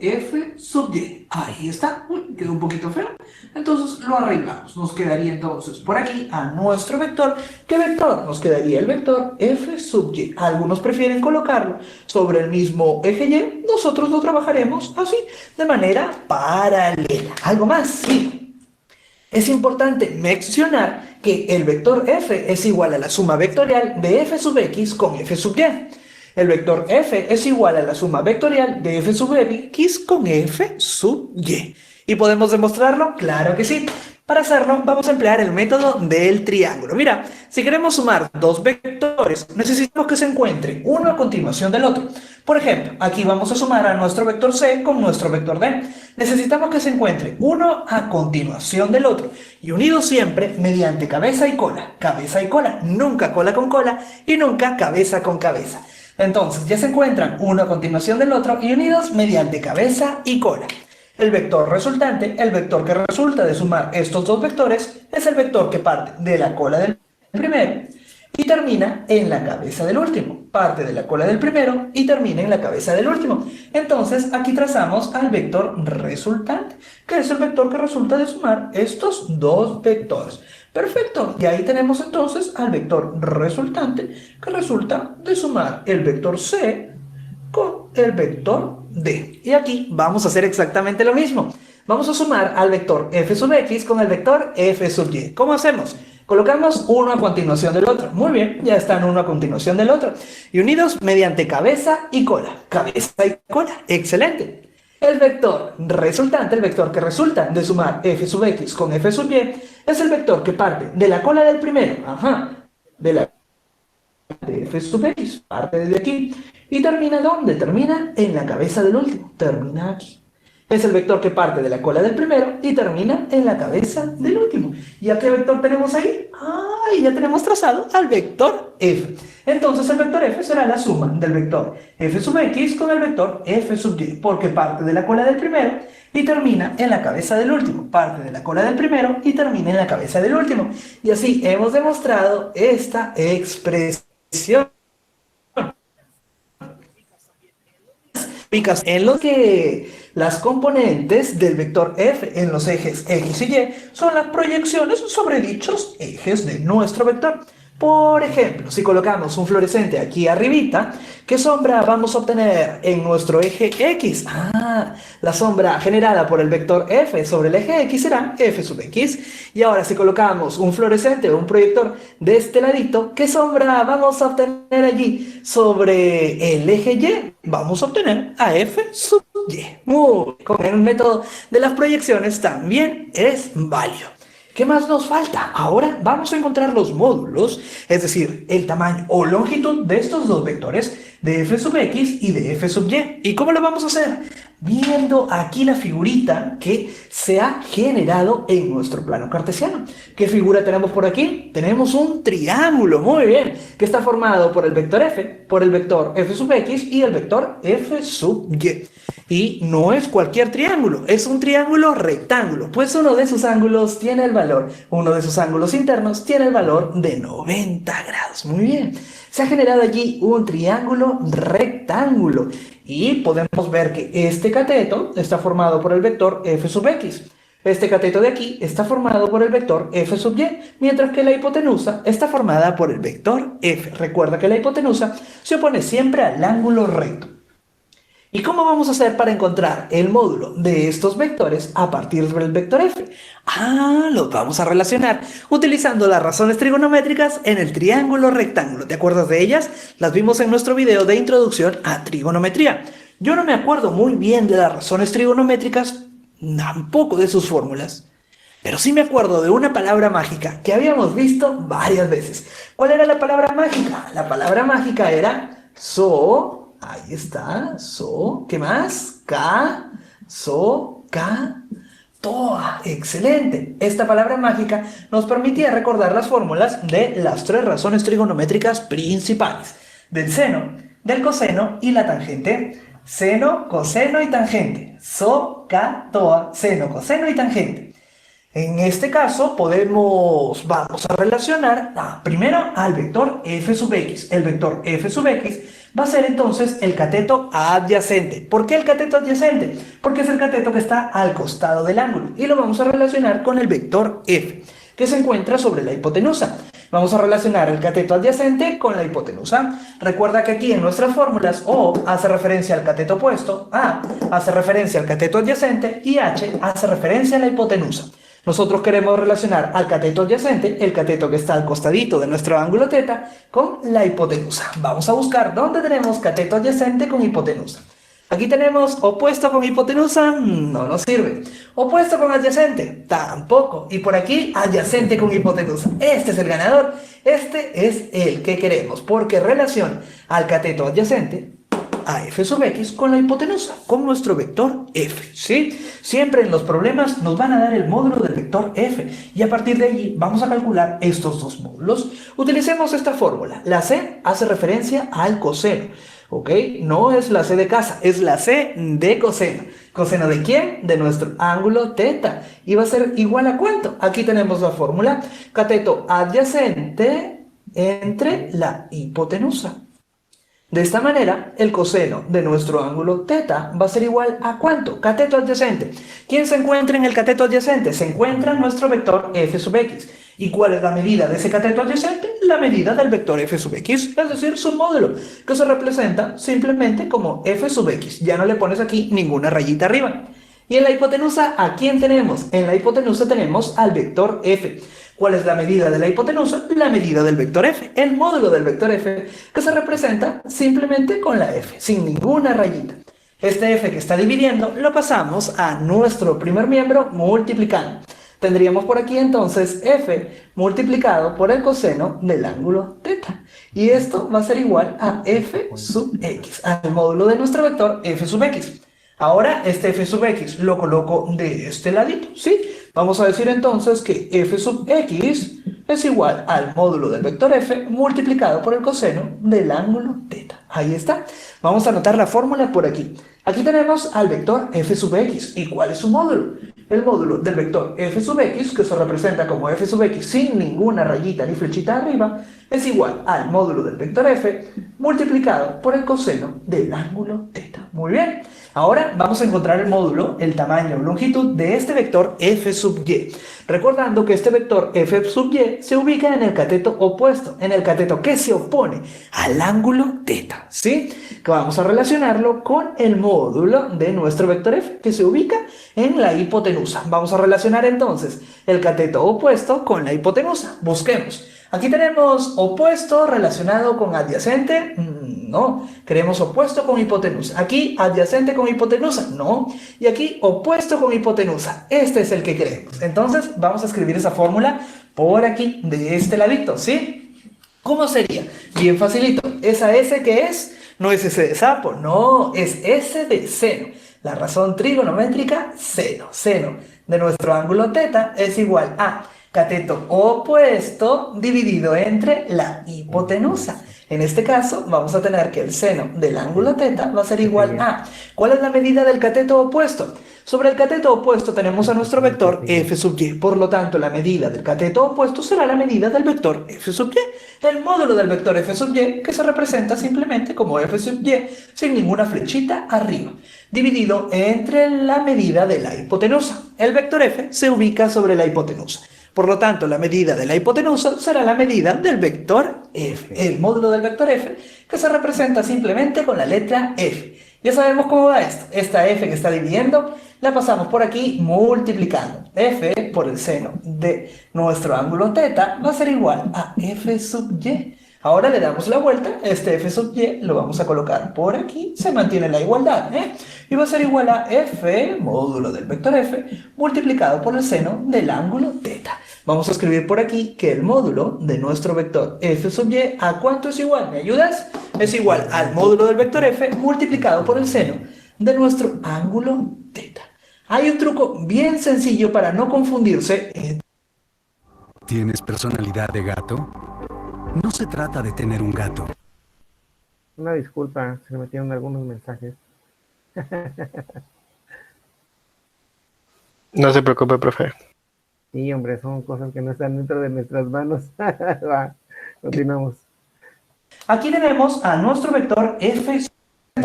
f sub y. Ahí está. Uy, quedó un poquito feo. Entonces lo arreglamos. Nos quedaría entonces por aquí a nuestro vector. ¿Qué vector? Nos quedaría el vector f sub y. Algunos prefieren colocarlo sobre el mismo eje y. Nosotros lo trabajaremos así, de manera paralela. ¿Algo más? Sí. Es importante mencionar que el vector f es igual a la suma vectorial de f sub x con f sub y. El vector f es igual a la suma vectorial de f sub x con f sub y. ¿Y podemos demostrarlo? Claro que sí. Para hacerlo, vamos a emplear el método del triángulo. Mira, si queremos sumar dos vectores, necesitamos que se encuentre uno a continuación del otro. Por ejemplo, aquí vamos a sumar a nuestro vector C con nuestro vector D. Necesitamos que se encuentre uno a continuación del otro y unidos siempre mediante cabeza y cola. Cabeza y cola, nunca cola con cola y nunca cabeza con cabeza. Entonces, ya se encuentran uno a continuación del otro y unidos mediante cabeza y cola. El vector resultante, el vector que resulta de sumar estos dos vectores, es el vector que parte de la cola del primero y termina en la cabeza del último. Parte de la cola del primero y termina en la cabeza del último. Entonces, aquí trazamos al vector resultante, que es el vector que resulta de sumar estos dos vectores. Perfecto, y ahí tenemos entonces al vector resultante, que resulta de sumar el vector C con el vector D. Y aquí vamos a hacer exactamente lo mismo. Vamos a sumar al vector f sub x con el vector f sub y. ¿Cómo hacemos? Colocamos uno a continuación del otro. Muy bien, ya están uno a continuación del otro. Y unidos mediante cabeza y cola. Cabeza y cola. Excelente. El vector resultante, el vector que resulta de sumar f sub x con f sub y, es el vector que parte de la cola del primero. De la de f sub x, parte de aquí. ¿Y termina dónde? Termina en la cabeza del último. Termina aquí. Es el vector que parte de la cola del primero y termina en la cabeza del último. ¿Y a qué vector tenemos ahí? Y ya tenemos trazado al vector f. Entonces el vector f será la suma del vector f sub x con el vector f sub y, porque parte de la cola del primero y termina en la cabeza del último. Parte de la cola del primero y termina en la cabeza del último. Y así hemos demostrado esta expresión. En lo que las componentes del vector f en los ejes x y y son las proyecciones sobre dichos ejes de nuestro vector. Por ejemplo, si colocamos un fluorescente aquí arribita, ¿qué sombra vamos a obtener en nuestro eje X? La sombra generada por el vector F sobre el eje X será F sub X. Y ahora si colocamos un fluorescente o un proyector de este ladito, ¿qué sombra vamos a obtener allí sobre el eje Y? Vamos a obtener a F sub Y. Con el método de las proyecciones también es válido. ¿Qué más nos falta? Ahora vamos a encontrar los módulos, es decir, el tamaño o longitud de estos dos vectores de f sub x y de f sub y. ¿Y cómo lo vamos a hacer? Viendo aquí la figurita que se ha generado en nuestro plano cartesiano. ¿Qué figura tenemos por aquí? Tenemos un triángulo, muy bien, que está formado por el vector f, por el vector f sub x y el vector f sub y. Y no es cualquier triángulo, es un triángulo rectángulo, pues uno de sus ángulos tiene el valor, uno de sus ángulos internos tiene el valor de 90 grados. Muy bien, se ha generado allí un triángulo rectángulo y podemos ver que este cateto está formado por el vector f sub x. Este cateto de aquí está formado por el vector f sub y, mientras que la hipotenusa está formada por el vector f. Recuerda que la hipotenusa se opone siempre al ángulo recto. ¿Y cómo vamos a hacer para encontrar el módulo de estos vectores a partir del vector f? Los vamos a relacionar utilizando las razones trigonométricas en el triángulo rectángulo. ¿Te acuerdas de ellas? Las vimos en nuestro video de introducción a trigonometría. Yo no me acuerdo muy bien de las razones trigonométricas, tampoco de sus fórmulas. Pero sí me acuerdo de una palabra mágica que habíamos visto varias veces. ¿Cuál era la palabra mágica? La palabra mágica era ahí está, ¿qué más? Toa. Excelente. Esta palabra mágica nos permitía recordar las fórmulas de las tres razones trigonométricas principales: del seno, del coseno y la tangente. Seno, coseno y tangente. Toa, seno, coseno y tangente. En este caso vamos a relacionar primero al vector f sub x. El vector f sub x va a ser entonces el cateto adyacente. ¿Por qué el cateto adyacente? Porque es el cateto que está al costado del ángulo y lo vamos a relacionar con el vector f, que se encuentra sobre la hipotenusa. Vamos a relacionar el cateto adyacente con la hipotenusa. Recuerda que aquí en nuestras fórmulas O hace referencia al cateto opuesto, A hace referencia al cateto adyacente y H hace referencia a la hipotenusa. Nosotros queremos relacionar al cateto adyacente, el cateto que está al costadito de nuestro ángulo θ, con la hipotenusa. Vamos a buscar dónde tenemos cateto adyacente con hipotenusa. Aquí tenemos opuesto con hipotenusa, no nos sirve. Opuesto con adyacente, tampoco. Y por aquí, adyacente con hipotenusa. Este es el ganador, este es el que queremos, porque relación al cateto adyacente a f sub x con la hipotenusa, con nuestro vector f, ¿sí? Siempre en los problemas nos van a dar el módulo del vector f, y a partir de allí vamos a calcular estos dos módulos. Utilicemos esta fórmula. La c hace referencia al coseno, ¿ok? No es la c de casa, es la c de coseno. ¿Coseno de quién? De nuestro ángulo teta. Y va a ser igual a ¿cuánto? Aquí tenemos la fórmula. Cateto adyacente entre la hipotenusa. De esta manera, el coseno de nuestro ángulo teta va a ser igual a ¿cuánto? Cateto adyacente. ¿Quién se encuentra en el cateto adyacente? Se encuentra nuestro vector f sub x. ¿Y cuál es la medida de ese cateto adyacente? La medida del vector f sub x, es decir, su módulo, que se representa simplemente como f sub x. Ya no le pones aquí ninguna rayita arriba. Y en la hipotenusa, ¿a quién tenemos? En la hipotenusa tenemos al vector f. ¿Cuál es la medida de la hipotenusa? La medida del vector f, el módulo del vector f, que se representa simplemente con la f, sin ninguna rayita. Este f que está dividiendo lo pasamos a nuestro primer miembro multiplicando. Tendríamos por aquí entonces f multiplicado por el coseno del ángulo teta. Y esto va a ser igual a f sub x, al módulo de nuestro vector f sub x. Ahora este f sub x lo coloco de este ladito, ¿sí? Vamos a decir entonces que f sub x es igual al módulo del vector f multiplicado por el coseno del ángulo teta. Ahí está. Vamos a anotar la fórmula por aquí. Aquí tenemos al vector f sub x. ¿Y cuál es su módulo? El módulo del vector f sub x, que se representa como f sub x sin ninguna rayita ni flechita arriba, es igual al módulo del vector f multiplicado por el coseno del ángulo teta. Muy bien. Ahora vamos a encontrar el módulo, el tamaño o longitud de este vector f sub y. Recordando que este vector f sub y se ubica en el cateto opuesto, en el cateto que se opone al ángulo teta, ¿sí? Que vamos a relacionarlo con el módulo de nuestro vector f que se ubica en la hipotenusa. Vamos a relacionar entonces el cateto opuesto con la hipotenusa. Busquemos. Aquí tenemos opuesto relacionado con adyacente. No. Queremos opuesto con hipotenusa. Aquí adyacente con hipotenusa. No. Y aquí opuesto con hipotenusa. Este es el que queremos. Entonces vamos a escribir esa fórmula por aquí, de este ladito, ¿sí? ¿Cómo sería? Bien facilito. ¿Esa S qué es? No es S de sapo. No, es S de seno. La razón trigonométrica, seno. Seno de nuestro ángulo teta es igual a cateto opuesto dividido entre la hipotenusa. En este caso, vamos a tener que el seno del ángulo teta va a ser igual a... ¿Cuál es la medida del cateto opuesto? Sobre el cateto opuesto tenemos a nuestro vector f sub y. Por lo tanto, la medida del cateto opuesto será la medida del vector f sub y. El módulo del vector f sub y, que se representa simplemente como f sub y, sin ninguna flechita arriba, dividido entre la medida de la hipotenusa. El vector f se ubica sobre la hipotenusa. Por lo tanto, la medida de la hipotenusa será la medida del vector f, el módulo del vector f, que se representa simplemente con la letra f. Ya sabemos cómo va esto. Esta f que está dividiendo, la pasamos por aquí multiplicando. F por el seno de nuestro ángulo teta va a ser igual a f sub y. Ahora le damos la vuelta, este f sub y lo vamos a colocar por aquí, se mantiene la igualdad, y va a ser igual a f, módulo del vector f, multiplicado por el seno del ángulo teta. Vamos a escribir por aquí que el módulo de nuestro vector f sub y, ¿a cuánto es igual? ¿Me ayudas? Es igual al módulo del vector f multiplicado por el seno de nuestro ángulo teta. Hay un truco bien sencillo para no confundirse. ¿Tienes personalidad de gato? No se trata de tener un gato. Una disculpa, se me metieron algunos mensajes. No se preocupe, profe. Sí, hombre, son cosas que no están dentro de nuestras manos. Va, continuamos. Aquí tenemos a nuestro vector f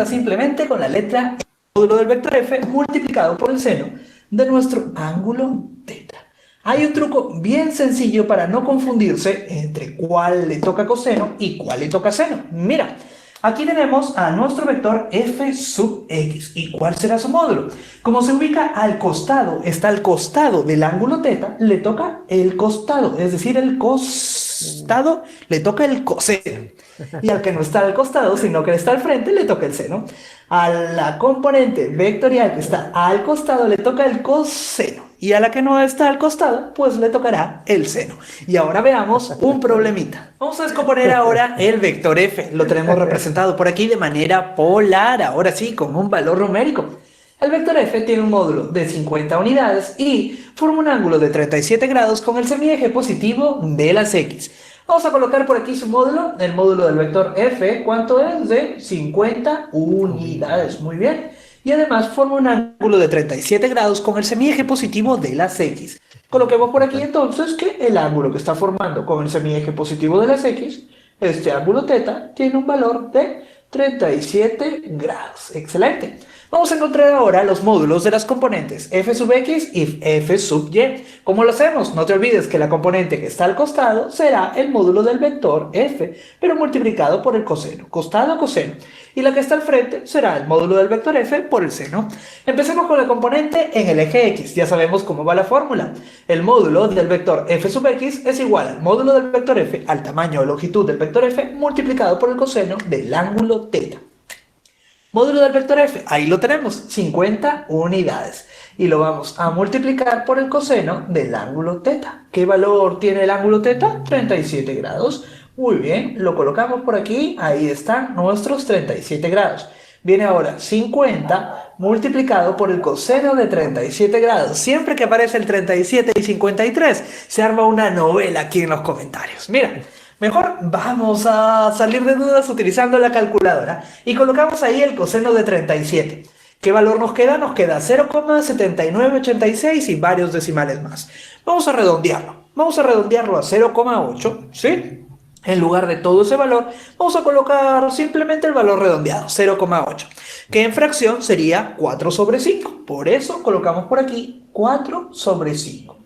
simplemente con la letra E, módulo del vector f multiplicado por el seno de nuestro ángulo teta. Hay un truco bien sencillo para no confundirse entre cuál le toca coseno y cuál le toca seno. Mira, aquí tenemos a nuestro vector f sub x. ¿Y cuál será su módulo? Como se ubica al costado, está al costado del ángulo teta, le toca el costado, es decir, el coseno. costado le toca el coseno. Y al que no está al costado, sino que está al frente, le toca el seno. A la componente vectorial que está al costado le toca el coseno. Y a la que no está al costado, pues le tocará el seno. Y ahora veamos un problemita. Vamos a descomponer ahora el vector f. Lo tenemos representado por aquí de manera polar, ahora sí, con un valor numérico. El vector f tiene un módulo de 50 unidades y forma un ángulo de 37 grados con el semieje positivo de las x. Vamos a colocar por aquí su módulo, el módulo del vector f, ¿cuánto es? De 50 unidades, muy bien. Y además forma un ángulo de 37 grados con el semieje positivo de las x. Coloquemos por aquí entonces que el ángulo que está formando con el semieje positivo de las x, este ángulo θ, tiene un valor de 37 grados. Excelente. Vamos a encontrar ahora los módulos de las componentes f sub x y f sub y. ¿Cómo lo hacemos? No te olvides que la componente que está al costado será el módulo del vector f, pero multiplicado por el coseno, costado a coseno. Y la que está al frente será el módulo del vector f por el seno. Empecemos con la componente en el eje x. Ya sabemos cómo va la fórmula. El módulo del vector f sub x es igual al módulo del vector f, al tamaño o longitud del vector f, multiplicado por el coseno del ángulo θ. Módulo del vector f, ahí lo tenemos, 50 unidades. Y lo vamos a multiplicar por el coseno del ángulo θ. ¿Qué valor tiene el ángulo θ? 37 grados. Muy bien, lo colocamos por aquí, ahí están nuestros 37 grados. Viene ahora 50 multiplicado por el coseno de 37 grados. Siempre que aparece el 37 y 53, se arma una novela aquí en los comentarios. Mira. Mejor vamos a salir de dudas utilizando la calculadora y colocamos ahí el coseno de 37. ¿Qué valor nos queda? Nos queda 0,7986 y varios decimales más. Vamos a redondearlo. Vamos a redondearlo a 0,8, ¿sí? En lugar de todo ese valor, vamos a colocar simplemente el valor redondeado, 0,8, que en fracción sería 4 sobre 5. Por eso colocamos por aquí 4 sobre 5.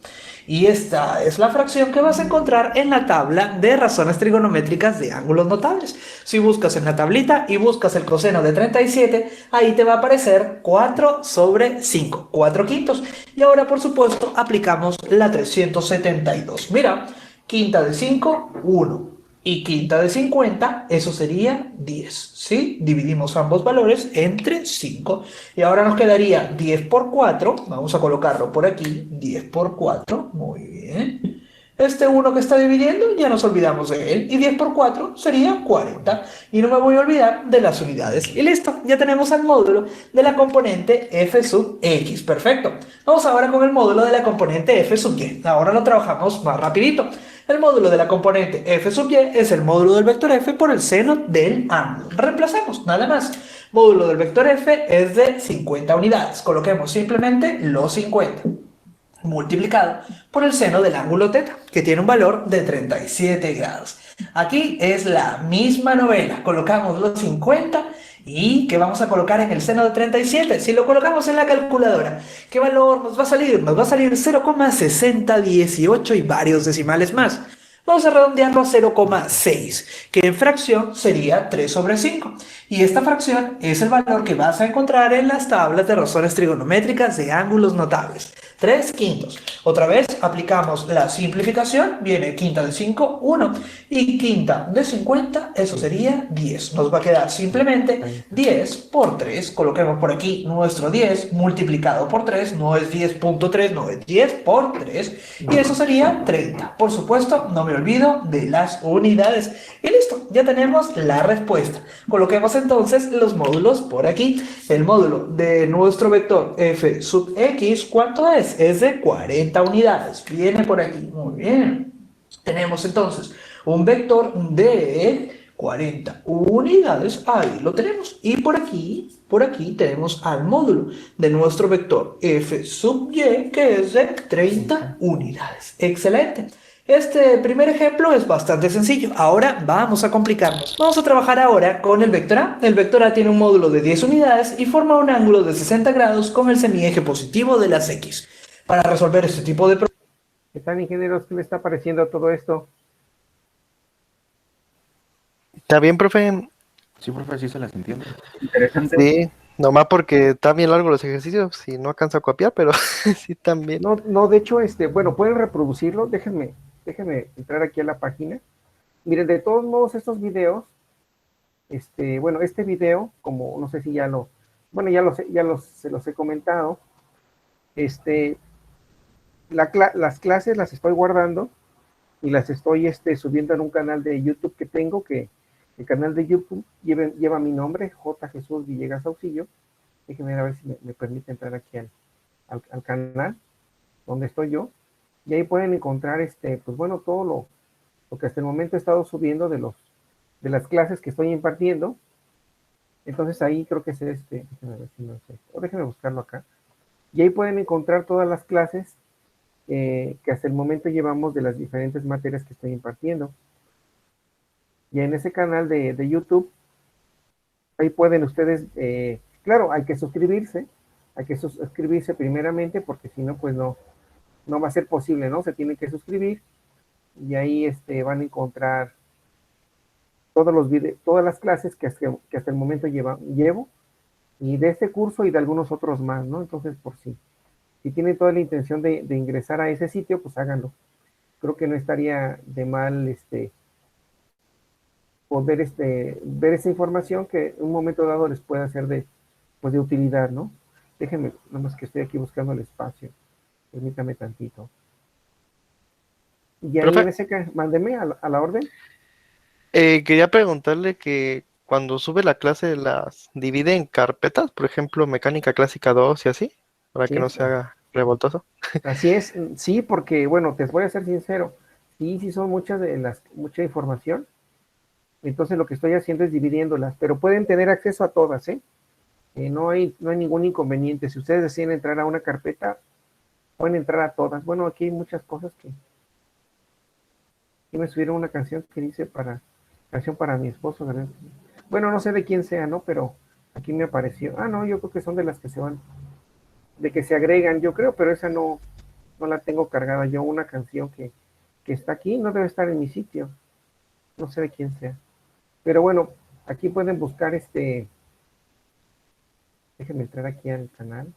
Y esta es la fracción que vas a encontrar en la tabla de razones trigonométricas de ángulos notables. Si buscas en la tablita y buscas el coseno de 37, ahí te va a aparecer 4 sobre 5, 4 quintos. Y ahora, por supuesto, aplicamos la 372. Mira, quinta de 5, 1. Y quinta de 50, eso sería 10, ¿sí? Dividimos ambos valores entre 5. Y ahora nos quedaría 10 por 4. Vamos a colocarlo por aquí. 10 por 4. Muy bien. Este 1 que está dividiendo, ya nos olvidamos de él. Y 10 por 4 sería 40. Y no me voy a olvidar de las unidades. Y listo, ya tenemos al módulo de la componente f sub x. Perfecto. Vamos ahora con el módulo de la componente f sub y. Ahora lo trabajamos más rapidito. El módulo de la componente f sub y es el módulo del vector f por el seno del ángulo. Reemplazamos, nada más. Módulo del vector f es de 50 unidades. Coloquemos simplemente los 50 multiplicado por el seno del ángulo θ, que tiene un valor de 37 grados. Aquí es la misma novela. Colocamos los 50 y ¿qué vamos a colocar en el seno de 37? Si lo colocamos en la calculadora, ¿qué valor nos va a salir? Nos va a salir 0,6018 y varios decimales más. Vamos a redondearlo a 0,6, que en fracción sería 3 sobre 5. Y esta fracción es el valor que vas a encontrar en las tablas de razones trigonométricas de ángulos notables. 3 quintos. Otra vez aplicamos la simplificación. Viene quinta de 5, 1. Y quinta de 50, eso sería 10. Nos va a quedar simplemente 10 por 3. Coloquemos por aquí nuestro 10 multiplicado por 3. No es 10.3, no es 10 por 3. Y eso sería 30. Por supuesto, no me olvido de las unidades. Y listo, ya tenemos la respuesta. Coloquemos entonces los módulos por aquí. El módulo de nuestro vector f sub x, ¿cuánto es? Es de 40 unidades. Viene por aquí. Muy bien. Tenemos entonces un vector de 40 unidades. Ahí lo tenemos. Y por aquí tenemos al módulo de nuestro vector f sub y, que es de 30 unidades. Excelente. Este primer ejemplo es bastante sencillo. Ahora vamos a complicarnos. Vamos a trabajar ahora con el vector A. El vector A tiene un módulo de 10 unidades y forma un ángulo de 60 grados con el semieje positivo de las X. Para resolver este tipo de problemas... ¿Qué tal, ingenieros? ¿Qué le está pareciendo todo esto? ¿Está bien, profe? Sí, profe, sí se las entiendo. Interesante. Sí, nomás porque están bien largos los ejercicios, si no alcanzo a copiar, pero sí están bien. No, de hecho, bueno, pueden reproducirlo. Déjenme déjenme entrar aquí a la página. Miren, de todos modos, estos videos, bueno, este video, como no sé si ya lo, bueno, se los he comentado, las clases las estoy guardando y las estoy subiendo en un canal de YouTube que tengo, que el canal de YouTube lleva mi nombre, J. Jesús Villegas Auxilio. Déjenme ver a ver si me permite entrar aquí al canal donde estoy yo, y ahí pueden encontrar, pues bueno, todo lo que hasta el momento he estado subiendo de las clases que estoy impartiendo. Entonces ahí creo que es déjenme ver si no sé, o déjenme buscarlo acá, y ahí pueden encontrar todas las clases que hasta el momento llevamos de las diferentes materias que estoy impartiendo. Y en ese canal de YouTube, ahí pueden ustedes, claro, hay que suscribirse primeramente, porque si no, pues no va a ser posible, ¿no? Se tienen que suscribir, y ahí van a encontrar todos los todas las clases que hasta el momento llevo, y de este curso y de algunos otros más, ¿no? Entonces, por si tienen toda la intención de ingresar a ese sitio, pues háganlo. Creo que no estaría de mal poder ver esa información que en un momento dado les pueda ser pues de utilidad, ¿no? Déjenme, nomás que estoy aquí buscando el espacio. Permítame tantito. Y ahí Profe, en ese mándeme a la orden. quería preguntarle que cuando sube la clase las divide en carpetas, por ejemplo, mecánica clásica 2 y así, para que no se haga revoltoso. Así es, sí, porque, bueno, te voy a ser sincero, sí son mucha información, entonces lo que estoy haciendo es dividiéndolas, pero pueden tener acceso a todas, ¿eh? No hay ningún inconveniente. Si ustedes deciden entrar a una carpeta, pueden entrar a todas. Bueno, aquí hay muchas cosas que me subieron una canción que dice canción para mi esposo, ¿verdad? Bueno, no sé de quién sea, ¿no? Pero aquí me apareció. Ah, no, yo creo que son de las que se van, de que se agregan, yo creo, pero esa no la tengo cargada yo. Una canción que está aquí, no debe estar en mi sitio. No sé de quién sea. Pero bueno, aquí pueden buscar déjenme entrar aquí al canal.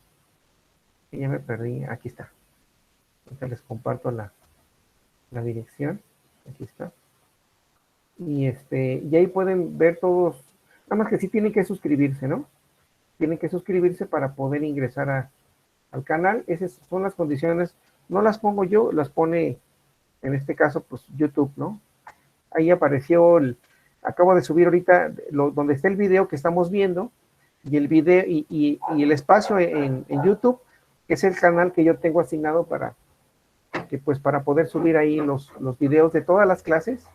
Que ya me perdí. Aquí está. Ahorita les comparto la dirección. Aquí está. Y ahí pueden ver todos. Nada más que sí tienen que suscribirse, ¿no? Tienen que suscribirse para poder ingresar al canal. Esas son las condiciones. No las pongo yo, las pone, en este caso, pues YouTube, ¿no? Ahí apareció acabo de subir ahorita donde está el video que estamos viendo, y el video y el espacio en YouTube, que es el canal que yo tengo asignado para poder subir ahí los videos de todas las clases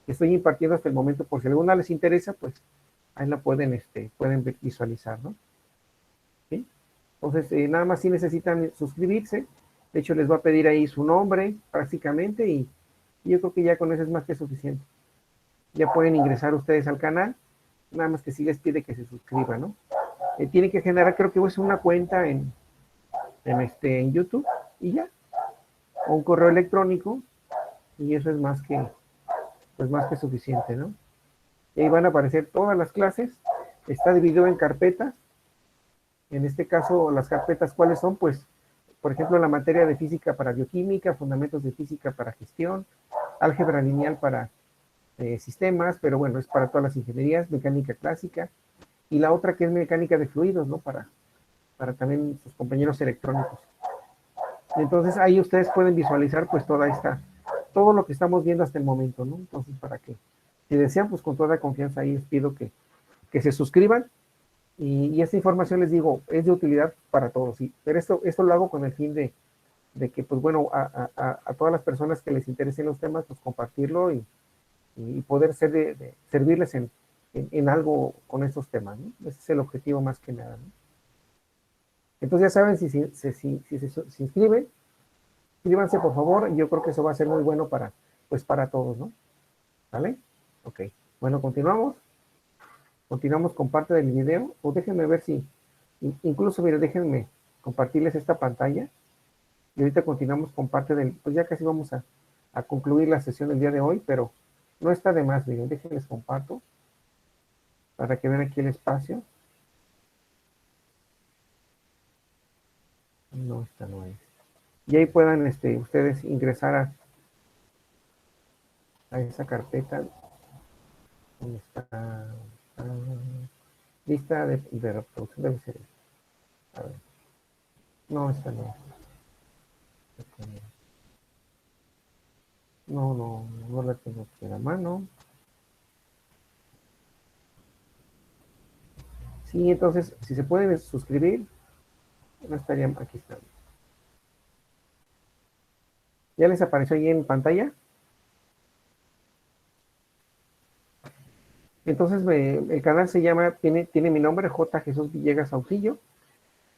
que estoy impartiendo hasta el momento. Por si alguna les interesa, pues ahí la pueden visualizar, ¿no? ¿Sí? Entonces, nada más si necesitan suscribirse. De hecho, les va a pedir ahí su nombre prácticamente, y yo creo que ya con eso es más que suficiente. Ya pueden ingresar ustedes al canal, nada más que sí les pide que se suscriban, ¿no? Tienen que generar, creo que es una cuenta en YouTube, y ya, o un correo electrónico, y eso es más que suficiente, ¿no? Y ahí van a aparecer todas las clases. Está dividido en carpetas. En este caso, las carpetas, ¿cuáles son? Pues, por ejemplo, la materia de física para bioquímica, fundamentos de física para gestión, álgebra lineal para sistemas, pero bueno, es para todas las ingenierías, mecánica clásica, y la otra que es mecánica de fluidos, ¿no? Para también sus compañeros electrónicos. Entonces ahí ustedes pueden visualizar pues todo lo que estamos viendo hasta el momento, ¿no? Entonces, para que, si desean, pues con toda confianza ahí les pido que se suscriban, y esta información, les digo, es de utilidad para todos, ¿sí? Pero esto lo hago con el fin de que, pues bueno, a todas las personas que les interesen los temas, pues compartirlo y poder servirles en algo con estos temas, ¿no? Ese es el objetivo más que nada, ¿no? Entonces ya saben, si se inscriben, inscríbanse por favor, y yo creo que eso va a ser muy bueno para todos, ¿no? ¿Vale? Ok. Bueno, continuamos con parte del video, o déjenme ver si, incluso, mire, déjenme compartirles esta pantalla, y ahorita continuamos con parte pues ya casi vamos a concluir la sesión del día de hoy, pero no está de más. Miren, déjenles comparto para que vean aquí el espacio. No, esta no es. Y ahí puedan ustedes ingresar a esa carpeta donde está lista de reproducción, debe ser esta. A ver. No, esta no. No la tengo aquí a la mano. Sí, entonces, si se pueden suscribir, no estaría, aquí está. ¿Ya les apareció ahí en pantalla? Entonces, el canal se llama, tiene mi nombre, J. Jesús Villegas Auxillo,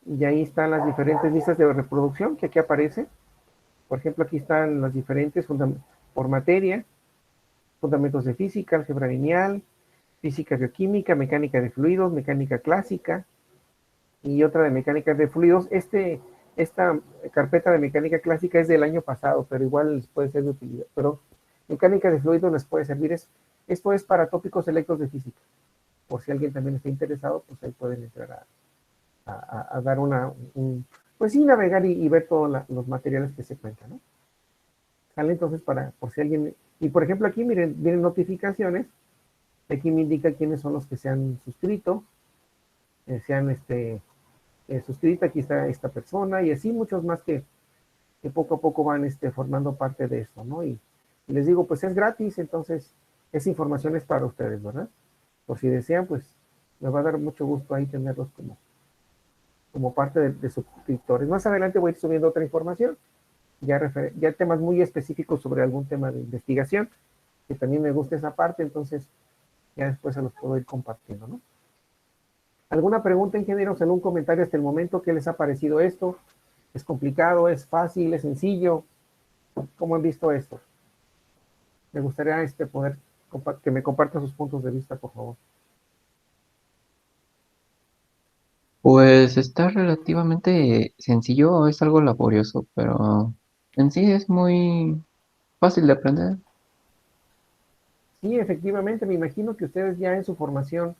y ahí están las diferentes listas de reproducción que aquí aparece. Por ejemplo, aquí están las diferentes por materia, fundamentos de física, álgebra lineal, física bioquímica, mecánica de fluidos, mecánica clásica, y otra de mecánica de fluidos. Esta carpeta de mecánica clásica es del año pasado, pero igual les puede ser de utilidad. Pero mecánica de fluidos les puede servir. Esto es para tópicos selectos de física. Por si alguien también está interesado, pues ahí pueden entrar a dar pues sí, navegar y ver todos los materiales que se cuentan, ¿no? Sale entonces por si alguien, y por ejemplo aquí miren, vienen notificaciones, aquí me indica quiénes son los que se han suscrito, suscrito, aquí está esta persona, y así muchos más que poco a poco van formando parte de esto, ¿no? Y les digo, pues es gratis, entonces esa información es para ustedes, ¿verdad? Por si desean, pues me va a dar mucho gusto ahí tenerlos como parte de suscriptores. Más adelante voy a ir subiendo otra información, ya temas muy específicos sobre algún tema de investigación, que también me gusta esa parte, entonces ya después se los puedo ir compartiendo, ¿no? ¿Alguna pregunta, ingenieros, en un comentario hasta el momento? ¿Qué les ha parecido esto? ¿Es complicado? ¿Es fácil? ¿Es sencillo? ¿Cómo han visto esto? Me gustaría poder que me compartan sus puntos de vista, por favor. Pues está relativamente sencillo, es algo laborioso, pero en sí es muy fácil de aprender. Sí, efectivamente, me imagino que ustedes ya en su formación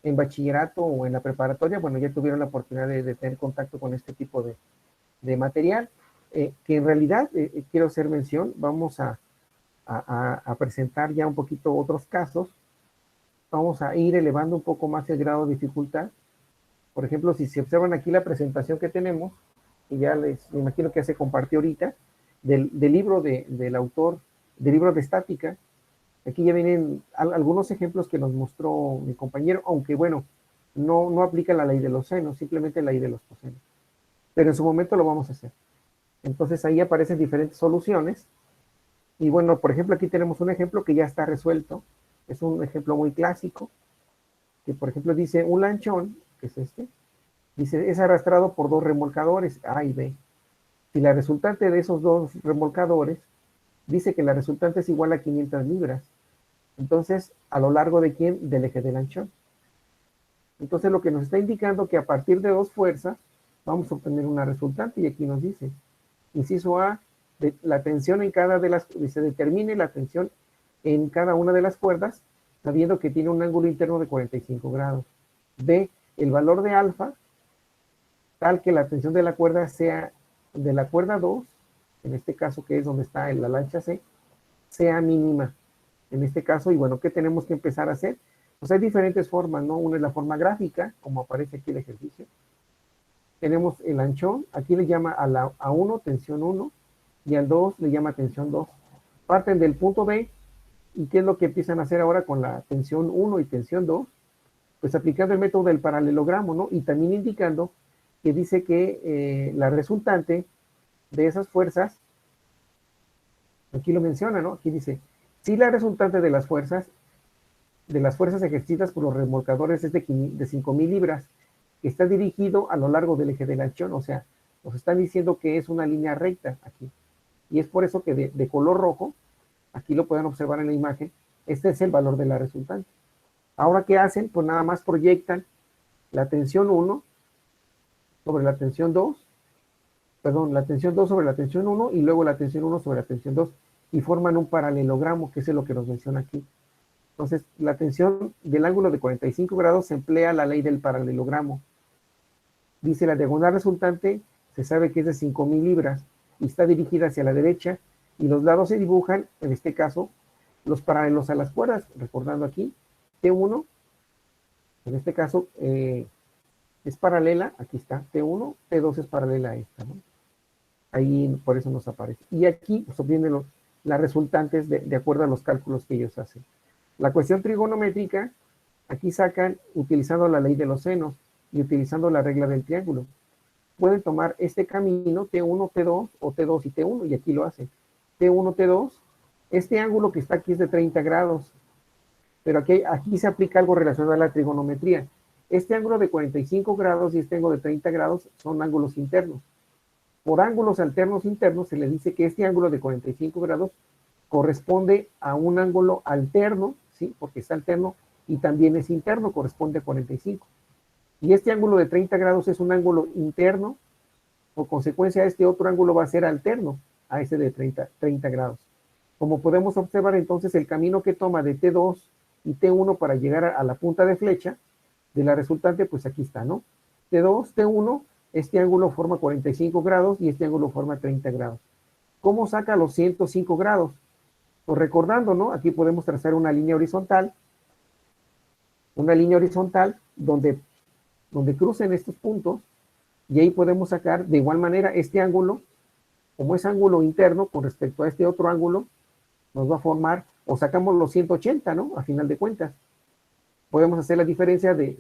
en bachillerato o en la preparatoria, bueno, ya tuvieron la oportunidad de tener contacto con este tipo de material, que en realidad, quiero hacer mención, vamos a presentar ya un poquito otros casos, vamos a ir elevando un poco más el grado de dificultad. Por ejemplo, si se observan aquí la presentación que tenemos, y ya me imagino que ya se compartió ahorita, del libro del autor, del libro de estática. Aquí ya vienen algunos ejemplos que nos mostró mi compañero, aunque bueno, no aplica la ley de los senos, simplemente la ley de los cosenos. Pero en su momento lo vamos a hacer. Entonces ahí aparecen diferentes soluciones. Y bueno, por ejemplo, aquí tenemos un ejemplo que ya está resuelto. Es un ejemplo muy clásico, que por ejemplo dice un lanchón, que es dice, es arrastrado por dos remolcadores, A y B. Si la resultante de esos dos remolcadores dice que la resultante es igual a 500 libras, entonces, ¿a lo largo de quién? Del eje del lanchón. Entonces, lo que nos está indicando que a partir de dos fuerzas vamos a obtener una resultante, y aquí nos dice, inciso A, la tensión en cada de las, se determine la tensión en cada una de las cuerdas, sabiendo que tiene un ángulo interno de 45 grados. B, el valor de alfa, tal que la tensión de la cuerda sea, de la cuerda 2, en este caso que es donde está en la lancha C, sea mínima. En este caso, y bueno, ¿qué tenemos que empezar a hacer? Pues hay diferentes formas, ¿no? Una es la forma gráfica, como aparece aquí el ejercicio. Tenemos el anchón, aquí le llama a 1 tensión 1, y al 2 le llama tensión 2. Parten del punto B, ¿y qué es lo que empiezan a hacer ahora con la tensión 1 y tensión 2? Pues aplicando el método del paralelogramo, ¿no? Y también indicando que dice que la resultante de esas fuerzas, aquí lo menciona, ¿no? Aquí dice, si la resultante de las fuerzas ejercidas por los remolcadores es de 5.000 libras, que está dirigido a lo largo del eje del anchón, o sea, nos están diciendo que es una línea recta aquí. Y es por eso que de color rojo, aquí lo pueden observar en la imagen, este es el valor de la resultante. Ahora, ¿qué hacen? Pues nada más proyectan la tensión 1 sobre la tensión 2, perdón, la tensión 2 sobre la tensión 1 y luego la tensión 1 sobre la tensión 2 y forman un paralelogramo, que es lo que nos menciona aquí. Entonces, la tensión del ángulo de 45 grados se emplea la ley del paralelogramo. Dice la diagonal resultante, se sabe que es de 5.000 libras y está dirigida hacia la derecha y los lados se dibujan, en este caso, los paralelos a las cuerdas, recordando aquí, T1, en este caso es paralela, aquí está, T1, T2 es paralela a esta, ¿no? Ahí por eso nos aparece. Y aquí pues, obtienen las resultantes de acuerdo a los cálculos que ellos hacen. La cuestión trigonométrica, aquí sacan utilizando la ley de los senos y utilizando la regla del triángulo. Pueden tomar este camino, T1, T2 o T2 y T1, y aquí lo hacen. T1, T2, este ángulo que está aquí es de 30 grados, pero aquí se aplica algo relacionado a la trigonometría. Este ángulo de 45 grados y este ángulo de 30 grados son ángulos internos. Por ángulos alternos internos se le dice que este ángulo de 45 grados corresponde a un ángulo alterno, ¿sí? Porque es alterno y también es interno, corresponde a 45. Y este ángulo de 30 grados es un ángulo interno, por consecuencia este otro ángulo va a ser alterno a ese de 30 grados. Como podemos observar entonces el camino que toma de T2 y T1 para llegar a la punta de flecha de la resultante, pues aquí está, ¿no? T2, T1, este ángulo forma 45 grados y este ángulo forma 30 grados. ¿Cómo saca los 105 grados? Pues recordando, ¿no? Aquí podemos trazar una línea horizontal donde crucen estos puntos y ahí podemos sacar de igual manera este ángulo, como es ángulo interno con respecto a este otro ángulo, nos va a formar, o sacamos los 180, ¿no? A final de cuentas. Podemos hacer la diferencia de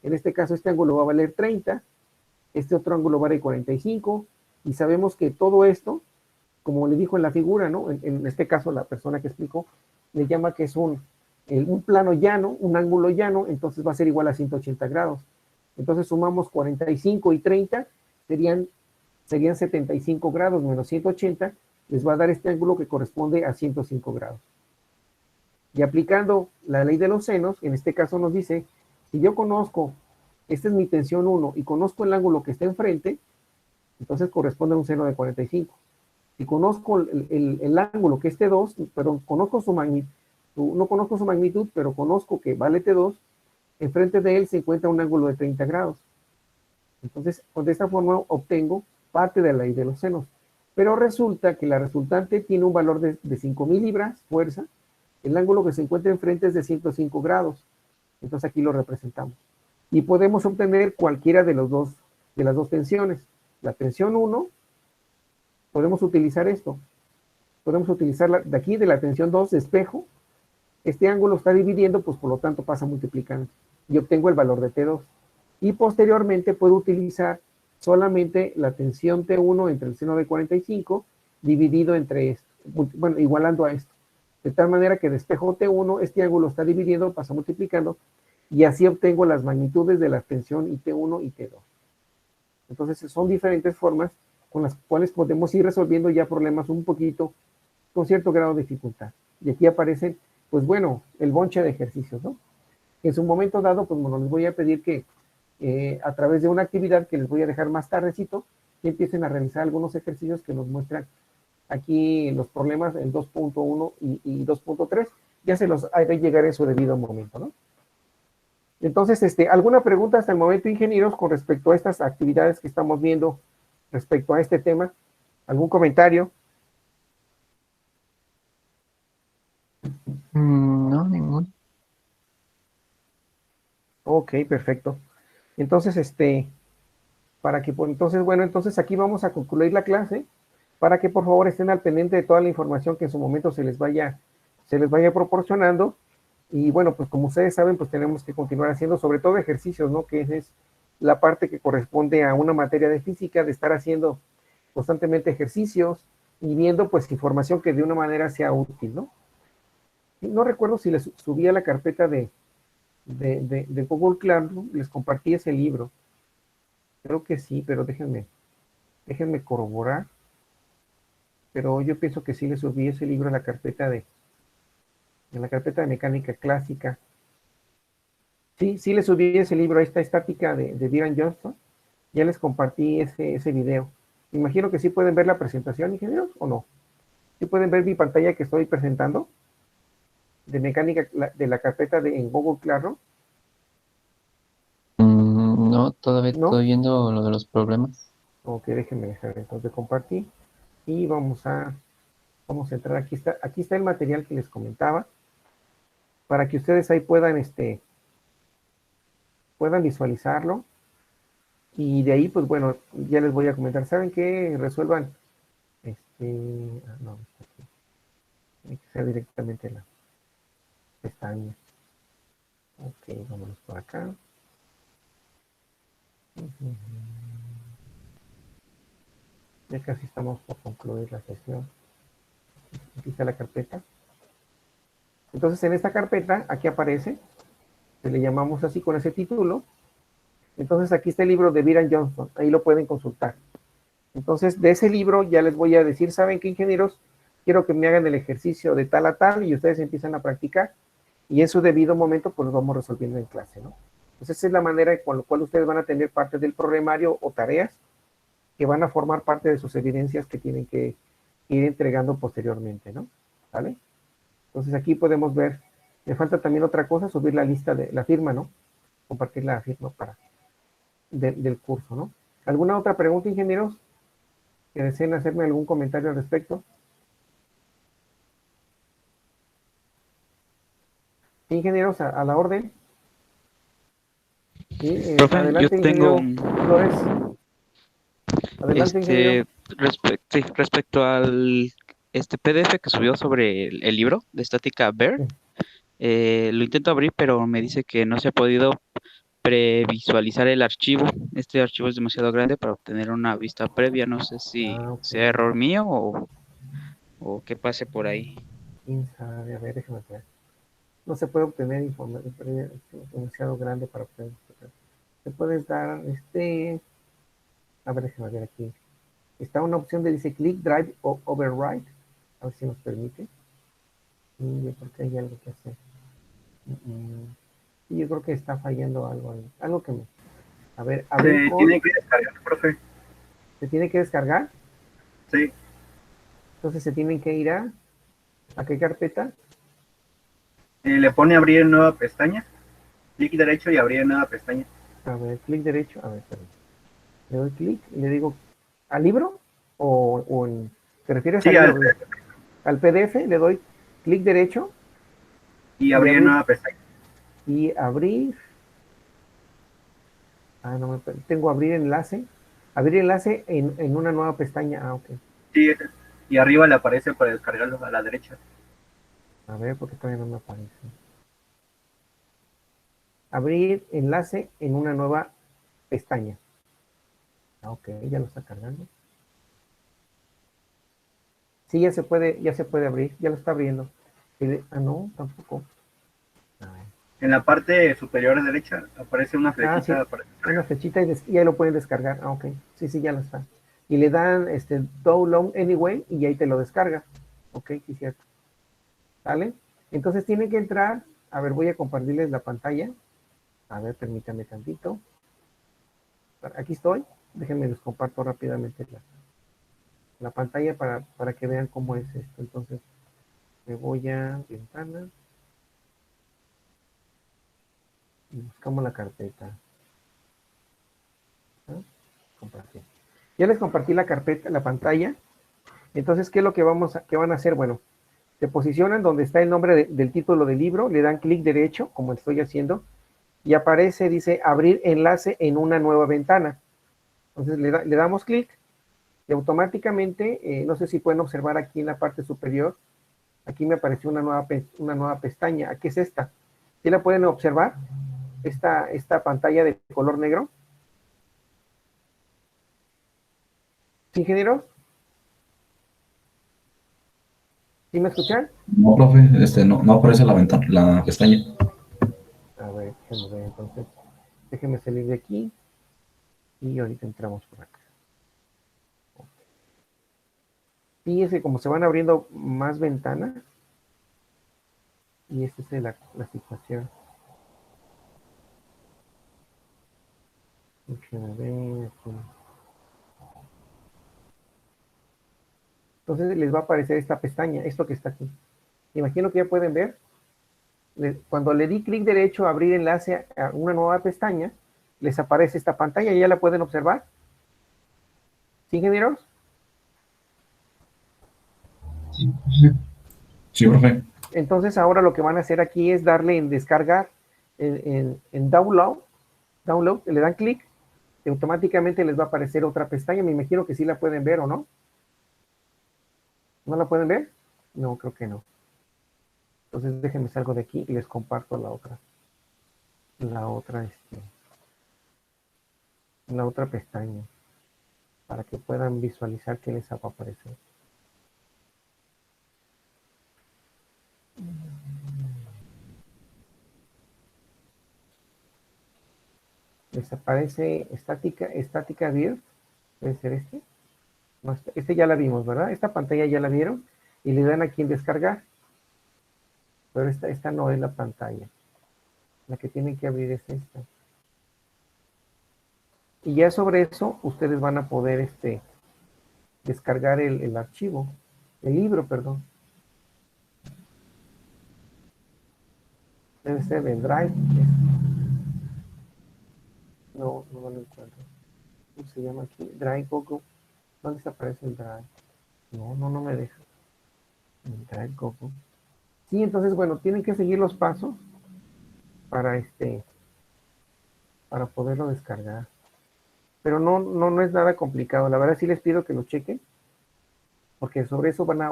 en este caso este ángulo va a valer 30, este otro ángulo vale 45, y sabemos que todo esto, como le dijo en la figura, ¿no? En este caso la persona que explicó, le llama que es un plano llano, un ángulo llano, entonces va a ser igual a 180 grados. Entonces sumamos 45 y 30, serían 75 grados menos 180, les va a dar este ángulo que corresponde a 105 grados. Y aplicando la ley de los senos, en este caso nos dice, si yo conozco, esta es mi tensión 1, y conozco el ángulo que está enfrente, entonces corresponde a un seno de 45. Si conozco el ángulo que es T2, pero conozco su magnitud, no conozco su magnitud, pero conozco que vale T2, enfrente de él se encuentra un ángulo de 30 grados. Entonces, de esta forma obtengo parte de la ley de los senos. Pero resulta que la resultante tiene un valor de 5.000 libras, fuerza. El ángulo que se encuentra enfrente es de 105 grados. Entonces aquí lo representamos. Y podemos obtener cualquiera de las dos tensiones. La tensión 1, podemos utilizar esto. Podemos utilizar de aquí, de la tensión 2, de espejo. Este ángulo está dividiendo, pues por lo tanto pasa multiplicando. Y obtengo el valor de T2. Y posteriormente puedo utilizar solamente la tensión T1 entre el seno de 45 dividido entre esto, bueno, igualando a esto. De tal manera que de espejo T1, este ángulo está dividiendo, pasa multiplicando, y así obtengo las magnitudes de la tensión y T1 y T2. Entonces son diferentes formas con las cuales podemos ir resolviendo ya problemas un poquito con cierto grado de dificultad. Y aquí aparecen, pues bueno, el bonche de ejercicios, ¿no? En su momento dado, pues bueno, les voy a pedir que a través de una actividad que les voy a dejar más tardecito, que empiecen a realizar algunos ejercicios que nos muestran aquí los problemas en 2.1 y 2.3. Ya se los haré llegar en su debido momento, ¿no? Entonces, ¿alguna pregunta hasta el momento, ingenieros, con respecto a estas actividades que estamos viendo respecto a este tema? ¿Algún comentario? No, ningún. Ok, perfecto. Entonces, entonces aquí vamos a concluir la clase, para que por favor estén al pendiente de toda la información que en su momento se les vaya proporcionando. Y bueno, pues como ustedes saben, pues tenemos que continuar haciendo sobre todo ejercicios, ¿no? Que es la parte que corresponde a una materia de física, de estar haciendo constantemente ejercicios y viendo pues información que de una manera sea útil, ¿no? No recuerdo si les subí a la carpeta de Google Classroom, les compartí ese libro. Creo que sí, pero déjenme corroborar. Pero yo pienso que sí les subí ese libro a la carpeta de mecánica clásica. Sí les subí ese libro, esta estática de Dylan Johnston. Ya les compartí ese video. Imagino que sí pueden ver la presentación, ingenieros, ¿o no? ¿Sí pueden ver mi pantalla que estoy presentando? De mecánica de la carpeta en Google Classroom. No, todavía ¿No? estoy viendo lo de los problemas. Ok, déjenme dejar entonces de compartir. Y vamos a Vamos a entrar, aquí está el material que les comentaba, para que ustedes ahí puedan, puedan visualizarlo. Y de ahí, pues bueno, ya les voy a comentar. ¿Saben qué? Resuelvan, no, está aquí. Tiene que ser directamente la pestaña. Ok, vámonos por acá. Ya casi estamos por concluir la sesión. Aquí está la carpeta. Entonces, en esta carpeta, aquí aparece, se le llamamos así con ese título. Entonces, aquí está el libro de Byron Johnston, ahí lo pueden consultar. Entonces, de ese libro ya les voy a decir, ¿saben qué, ingenieros? Quiero que me hagan el ejercicio de tal a tal y ustedes empiezan a practicar y en su debido momento, pues lo vamos resolviendo en clase, ¿no? Entonces, esa es la manera con la cual ustedes van a tener parte del programario o tareas que van a formar parte de sus evidencias que tienen que ir entregando posteriormente, ¿no? ¿Vale? Entonces aquí podemos ver, me falta también otra cosa, subir la lista de la firma, ¿no? Compartir la firma del curso, ¿no? ¿Alguna otra pregunta, ingenieros? ¿Que deseen hacerme algún comentario al respecto? Ingenieros, a la orden. Sí, Profe, yo adelante, tengo ingeniero Flores. Adelante, ingeniero. sí, respecto al PDF que subió sobre el libro de estática BERT, lo intento abrir, pero me dice que no se ha podido previsualizar el archivo. Este archivo es demasiado grande para obtener una vista previa. No sé si Ok. sea error mío o qué pase por ahí. ¿Quién sabe? A ver, déjame ver. No se puede obtener información demasiado grande para obtener. Te puedes dar, a ver, déjame ver aquí. Está una opción de dice Click Drive o Override. A ver si nos permite. Y yo creo que hay algo que hacer. Y yo creo que está fallando algo ahí. Algo que me... A ver, abrir Se con... tiene que descargar, profe. ¿Se tiene que descargar? Sí. Entonces se tienen que ir ¿a qué carpeta? Le pone abrir nueva pestaña. Clic derecho y abrir nueva pestaña. A ver, clic derecho. A ver, perdón. Le doy clic y le digo, ¿al libro? ¿Te refieres Sí, al libro? Al PDF, le doy clic derecho y y abrir abrir. nueva pestaña. Y abrir. No me tengo abrir enlace. Abrir enlace en una nueva pestaña. Ok. Sí, ese. Y arriba le aparece para descargarlo a la derecha. A ver, porque todavía no me aparece. Abrir enlace en una nueva pestaña. Ok, ya lo está cargando. Sí, ya se puede abrir, ya lo está abriendo. No, tampoco. A ver. En la parte superior derecha aparece una flechita Sí, para una flechita y ahí lo pueden descargar. Ok, sí, ya lo está. Y le dan download anyway y ahí te lo descarga. Ok, sí, cierto. ¿Sale? Entonces tienen que entrar. A ver, voy a compartirles la pantalla. A ver, permítanme tantito. Aquí estoy. Déjenme les comparto rápidamente la pantalla para que vean cómo es esto. Entonces, me voy a ventana y buscamos la carpeta. Compartir. Ya les compartí la carpeta, la pantalla. Entonces, ¿qué es lo que qué van a hacer? Bueno, se posicionan donde está el nombre del título del libro, le dan clic derecho, como estoy haciendo, y aparece, dice, abrir enlace en una nueva ventana. Entonces, le damos clic y automáticamente, no sé si pueden observar aquí en la parte superior, aquí me apareció una nueva pestaña. ¿Qué es esta? ¿Sí la pueden observar? Esta pantalla de color negro. ¿Sí, ingenieros? ¿Sí me escuchan? No, profe, no aparece la ventana, la pestaña. A ver, déjenme ver entonces. Déjenme salir de aquí. Y ahorita entramos por acá. Fíjense como se van abriendo más ventanas. Y esta es la situación. Déjenme ver aquí. Entonces les va a aparecer esta pestaña, esto que está aquí. Imagino que ya pueden ver. Cuando le di clic derecho a abrir enlace a una nueva pestaña, les aparece esta pantalla. ¿Ya la pueden observar? ¿Sí, ingenieros? Sí. Sí, profe. Entonces ahora lo que van a hacer aquí es darle en descargar, en download, le dan clic y automáticamente les va a aparecer otra pestaña. Me imagino que sí la pueden ver, ¿o no? ¿No la pueden ver? No, creo que no. Entonces déjenme salgo de aquí y les comparto la otra pestaña para que puedan visualizar qué les va a aparecer. Les aparece estática Vir, puede ser este. No, este ya la vimos, ¿verdad? Esta pantalla ya la vieron y le dan aquí en descargar. Pero esta no es la pantalla. La que tienen que abrir es esta. Y ya sobre eso, ustedes van a poder descargar el archivo, el libro, perdón. Debe ser en Drive. No lo encuentro. ¿Cómo se llama aquí? Drive, Google. ¿Dónde se aparece el Drive? No me deja. El Drive, Google. Sí, entonces, bueno, tienen que seguir los pasos para poderlo descargar. Pero no es nada complicado. La verdad sí les pido que lo chequen, porque sobre eso van a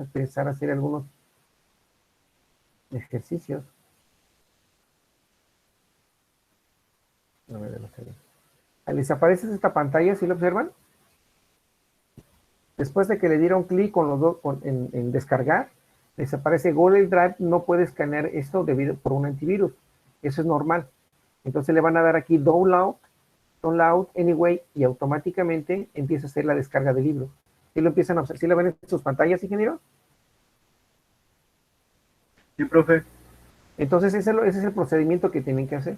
empezar a hacer algunos ejercicios. A ver, les aparece esta pantalla, ¿sí lo observan? Después de que le dieron clic con los dos en descargar, les aparece Google Drive no puede escanear esto debido por un antivirus. Eso es normal. Entonces le van a dar aquí download anyway y automáticamente empieza a hacer la descarga del libro. ¿Sí lo empiezan a observar? ¿Sí lo ven en sus pantallas, ingeniero? Sí, profe. Entonces ese es el procedimiento que tienen que hacer.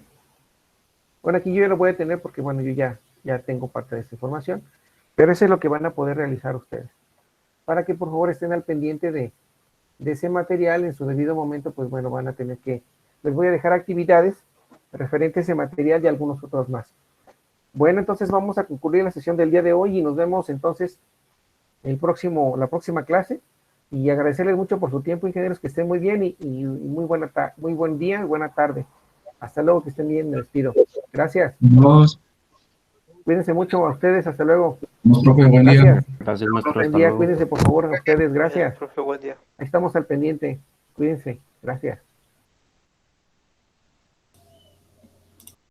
Bueno, aquí yo ya lo voy a tener porque, bueno, yo ya tengo parte de esta información, pero eso es lo que van a poder realizar ustedes. Para que por favor estén al pendiente de ese material en su debido momento, pues bueno, van a tener que, les voy a dejar actividades referentes a ese material y algunos otros más. Bueno, entonces vamos a concluir la sesión del día de hoy y nos vemos entonces la próxima clase. Y agradecerles mucho por su tiempo, ingenieros, que estén muy bien y muy buen día y buena tarde. Hasta luego, que estén bien, me despido. Gracias. Nos Cuídense mucho a ustedes, hasta luego. vemos, profe, buen día. Gracias. Gracias, maestro. Buen Hasta día, luego. cuídense por favor a ustedes, gracias. Profe, buen día. Ahí estamos al pendiente, cuídense, gracias.